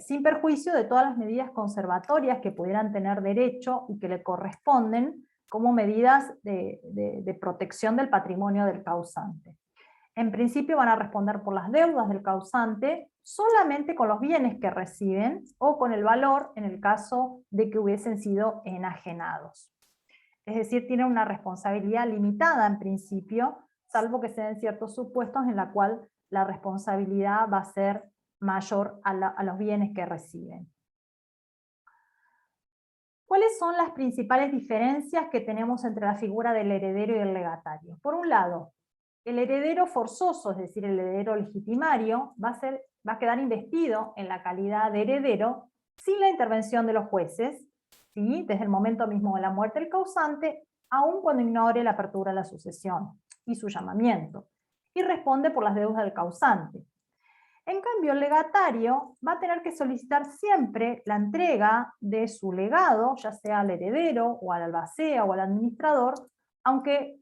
Sin perjuicio de todas las medidas conservatorias que pudieran tener derecho y que le corresponden como medidas de protección del patrimonio del causante. En principio van a responder por las deudas del causante solamente con los bienes que reciben o con el valor en el caso de que hubiesen sido enajenados. Es decir, tienen una responsabilidad limitada en principio, salvo que se den ciertos supuestos en la cual la responsabilidad va a ser mayor a los bienes que reciben. ¿Cuáles son las principales diferencias que tenemos entre la figura del heredero y el legatario? Por un lado, el heredero forzoso, es decir, el heredero legitimario, va a quedar investido en la calidad de heredero sin la intervención de los jueces, ¿sí? Desde el momento mismo de la muerte del causante, aun cuando ignore la apertura de la sucesión y su llamamiento, y responde por las deudas del causante. En cambio, el legatario va a tener que solicitar siempre la entrega de su legado, ya sea al heredero, o al albacea, o al administrador, aunque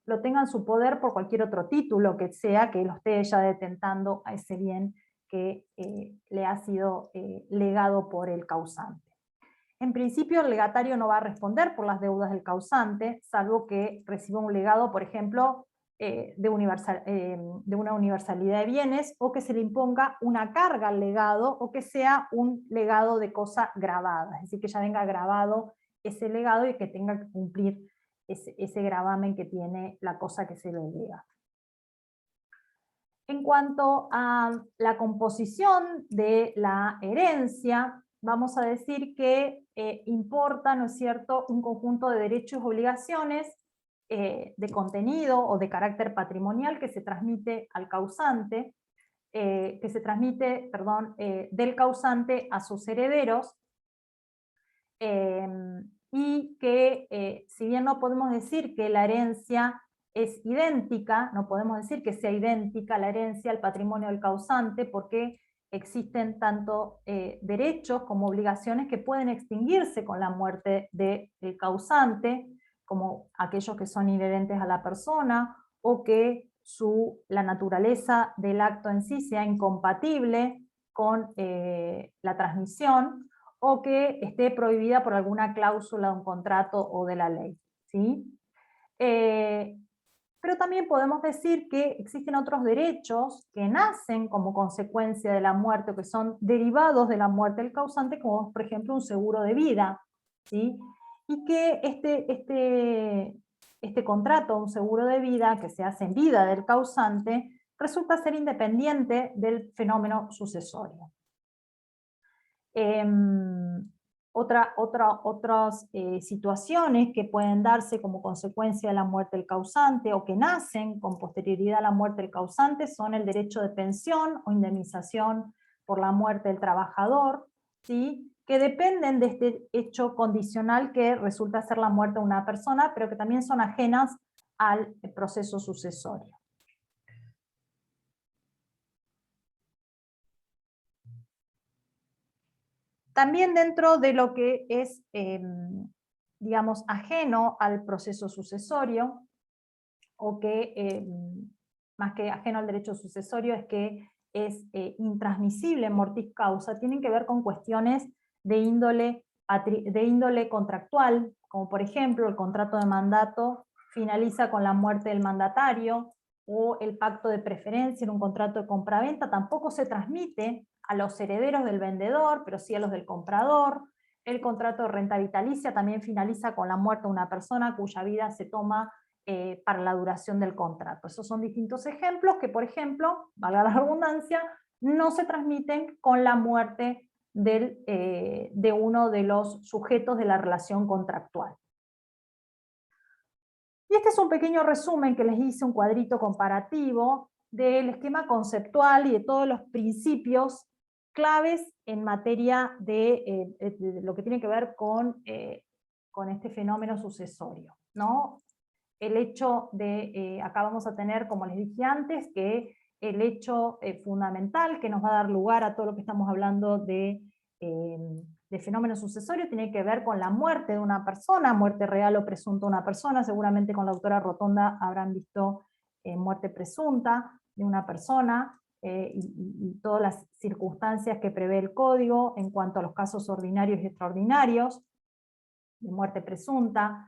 lo tenga en su poder por cualquier otro título que sea, que lo esté ya detentando a ese bien que le ha sido legado por el causante. En principio, el legatario no va a responder por las deudas del causante, salvo que reciba un legado, por ejemplo, de una universalidad de bienes, o que se le imponga una carga al legado, o que sea un legado de cosa grabada, es decir, que ya venga grabado ese legado y que tenga que cumplir ese gravamen que tiene la cosa que se le lega. En cuanto a la composición de la herencia, vamos a decir que importa, ¿no es cierto?, un conjunto de derechos y obligaciones de contenido o de carácter patrimonial que se transmite al causante, del causante a sus herederos, y que si bien no podemos decir que la herencia es idéntica, no podemos decir que sea idéntica la herencia al patrimonio del causante, porque existen tanto derechos como obligaciones que pueden extinguirse con la muerte del causante, como aquellos que son inherentes a la persona, o que la naturaleza del acto en sí sea incompatible con la transmisión, o que esté prohibida por alguna cláusula de un contrato o de la ley, ¿sí? Pero también podemos decir que existen otros derechos que nacen como consecuencia de la muerte, o que son derivados de la muerte del causante, como por ejemplo un seguro de vida, ¿sí? Y que este contrato, un seguro de vida que se hace en vida del causante, resulta ser independiente del fenómeno sucesorio. Otras situaciones que pueden darse como consecuencia de la muerte del causante o que nacen con posterioridad a la muerte del causante son el derecho de pensión o indemnización por la muerte del trabajador, ¿sí?, que dependen de este hecho condicional que resulta ser la muerte de una persona, pero que también son ajenas al proceso sucesorio. También dentro de lo que es, digamos, ajeno al proceso sucesorio, o que, más que ajeno al derecho sucesorio, es que es intransmisible mortis causa, tienen que ver con cuestiones de índole contractual, como por ejemplo el contrato de mandato finaliza con la muerte del mandatario, o el pacto de preferencia en un contrato de compraventa tampoco se transmite a los herederos del vendedor, pero sí a los del comprador. El contrato de renta vitalicia también finaliza con la muerte de una persona cuya vida se toma para la duración del contrato. Esos son distintos ejemplos que, por ejemplo, valga la redundancia, no se transmiten con la muerte de uno de los sujetos de la relación contractual. Y este es un pequeño resumen que les hice, un cuadrito comparativo del esquema conceptual y de todos los principios claves en materia de lo que tiene que ver con este fenómeno sucesorio, ¿no? El hecho de, acá vamos a tener, como les dije antes, que el hecho fundamental que nos va a dar lugar a todo lo que estamos hablando de de fenómeno sucesorio tiene que ver con la muerte de una persona, muerte real o presunta de una persona. Seguramente con la doctora Rotonda habrán visto muerte presunta de una persona, y todas las circunstancias que prevé el código en cuanto a los casos ordinarios y extraordinarios de muerte presunta.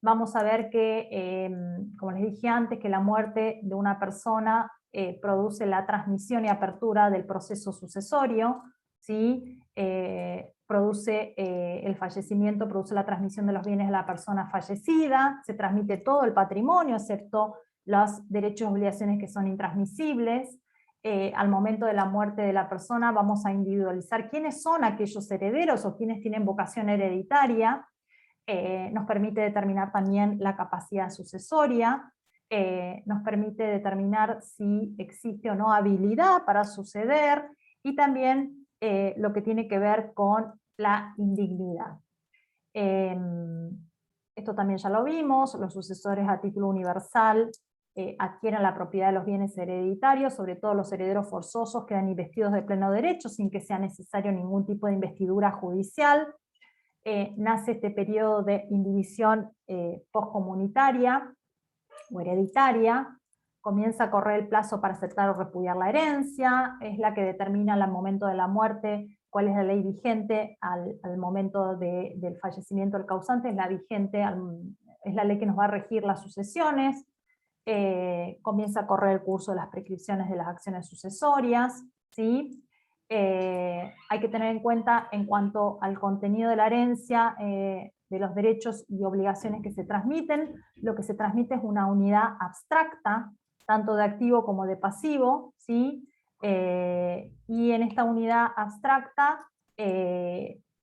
Vamos a ver que, como les dije antes, que la muerte de una persona produce la transmisión y apertura del proceso sucesorio, ¿sí? Produce el fallecimiento, produce la transmisión de los bienes de la persona fallecida, se transmite todo el patrimonio, excepto los derechos y obligaciones que son intransmisibles. Al momento de la muerte de la persona vamos a individualizar quiénes son aquellos herederos o quienes tienen vocación hereditaria. Nos permite determinar también la capacidad sucesoria, nos permite determinar si existe o no habilidad para suceder, y también lo que tiene que ver con la indignidad. Esto también ya lo vimos, los sucesores a título universal adquieren la propiedad de los bienes hereditarios, sobre todo los herederos forzosos quedan investidos de pleno derecho sin que sea necesario ningún tipo de investidura judicial. Nace este periodo de indivisión postcomunitaria o hereditaria, comienza a correr el plazo para aceptar o repudiar la herencia, es la que determina al momento de la muerte cuál es la ley vigente al momento del fallecimiento del causante, es la vigente, es la ley que nos va a regir las sucesiones. Comienza a correr el curso de las prescripciones de las acciones sucesorias, ¿sí? Hay que tener en cuenta, en cuanto al contenido de la herencia, de los derechos y obligaciones que se transmiten, lo que se transmite es una unidad abstracta, tanto de activo como de pasivo, ¿sí? Y en esta unidad abstracta,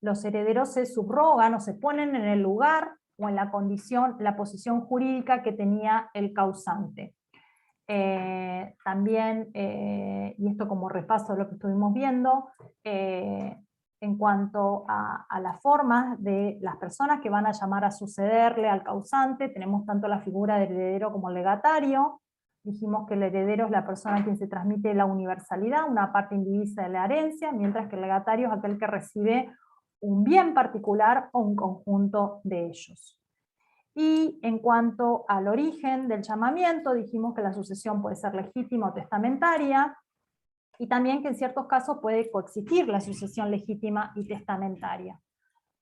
los herederos se subrogan o se ponen en el lugar o en la condición, la posición jurídica que tenía el causante. También, y esto como repaso de lo que estuvimos viendo, en cuanto a las formas de las personas que van a llamar a sucederle al causante, tenemos tanto la figura del heredero como el legatario. Dijimos que el heredero es la persona a quien se transmite la universalidad, una parte indivisa de la herencia, mientras que el legatario es aquel que recibe un bien particular o un conjunto de ellos. Y en cuanto al origen del llamamiento, dijimos que la sucesión puede ser legítima o testamentaria, y también que en ciertos casos puede coexistir la sucesión legítima y testamentaria.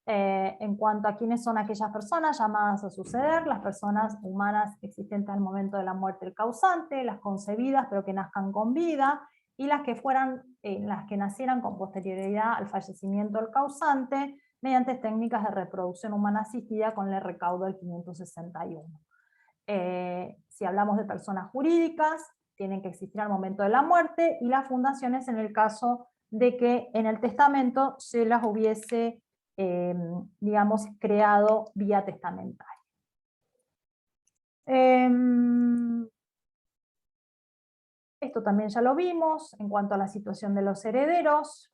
En cuanto a quiénes son aquellas personas llamadas a suceder, las personas humanas existentes al momento de la muerte del causante, las concebidas pero que nazcan con vida, y las que nacieran con posterioridad al fallecimiento del causante, mediante técnicas de reproducción humana asistida con el recaudo del 561. Si hablamos de personas jurídicas, tienen que existir al momento de la muerte, y las fundaciones en el caso de que en el testamento se las hubiese, digamos, creado vía testamentaria. Esto también ya lo vimos, en cuanto a la situación de los herederos,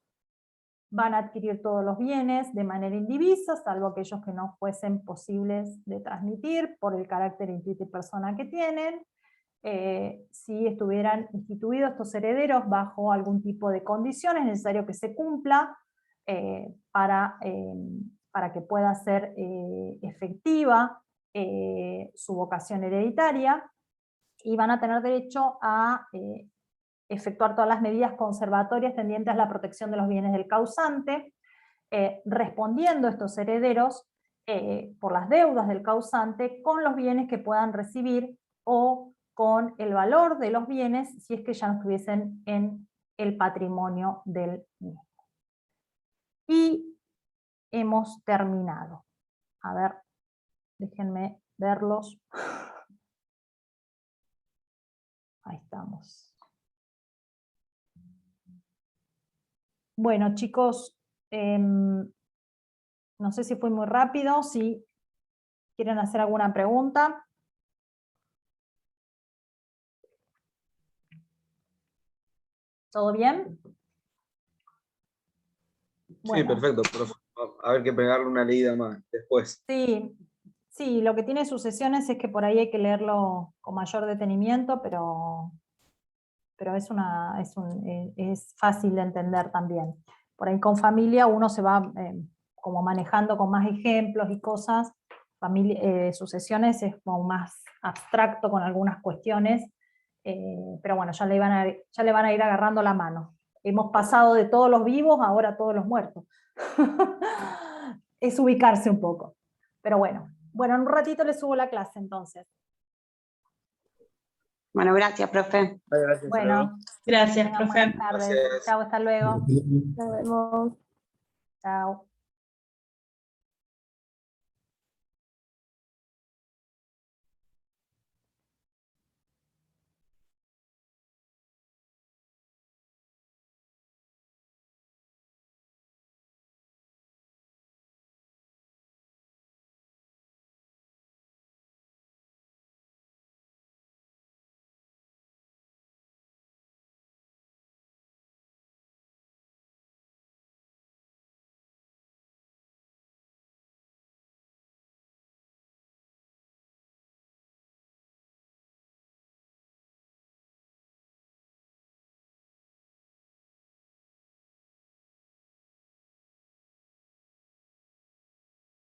van a adquirir todos los bienes de manera indivisa, salvo aquellos que no fuesen posibles de transmitir por el carácter intuito y persona que tienen. Si estuvieran instituidos estos herederos bajo algún tipo de condiciones, es necesario que se cumpla para que pueda ser efectiva su vocación hereditaria, y van a tener derecho a efectuar todas las medidas conservatorias tendientes a la protección de los bienes del causante, respondiendo estos herederos por las deudas del causante con los bienes que puedan recibir o con el valor de los bienes si es que ya no estuviesen en el patrimonio del mismo. Y hemos terminado. A ver, déjenme verlos. Ahí estamos. Bueno, chicos, no sé si fue muy rápido, si quieren hacer alguna pregunta. ¿Todo bien? Bueno. Sí, perfecto, profe. A ver, que pegarle una leída más después. Sí, lo que tiene sucesiones es que por ahí hay que leerlo con mayor detenimiento, pero es fácil de entender también. por ahí con familia uno se va como manejando con más ejemplos y cosas. Sucesiones es como más abstracto con algunas cuestiones, pero bueno, ya le van a ir agarrando la mano. Hemos pasado de todos los vivos, ahora a todos los muertos. Es ubicarse un poco. Pero bueno, en un ratito le subo la clase entonces. Bueno, gracias, profe. Gracias. Bueno, Gracias, tengan profe. buenas tardes. Gracias. Chao, hasta luego. Nos vemos. Chao.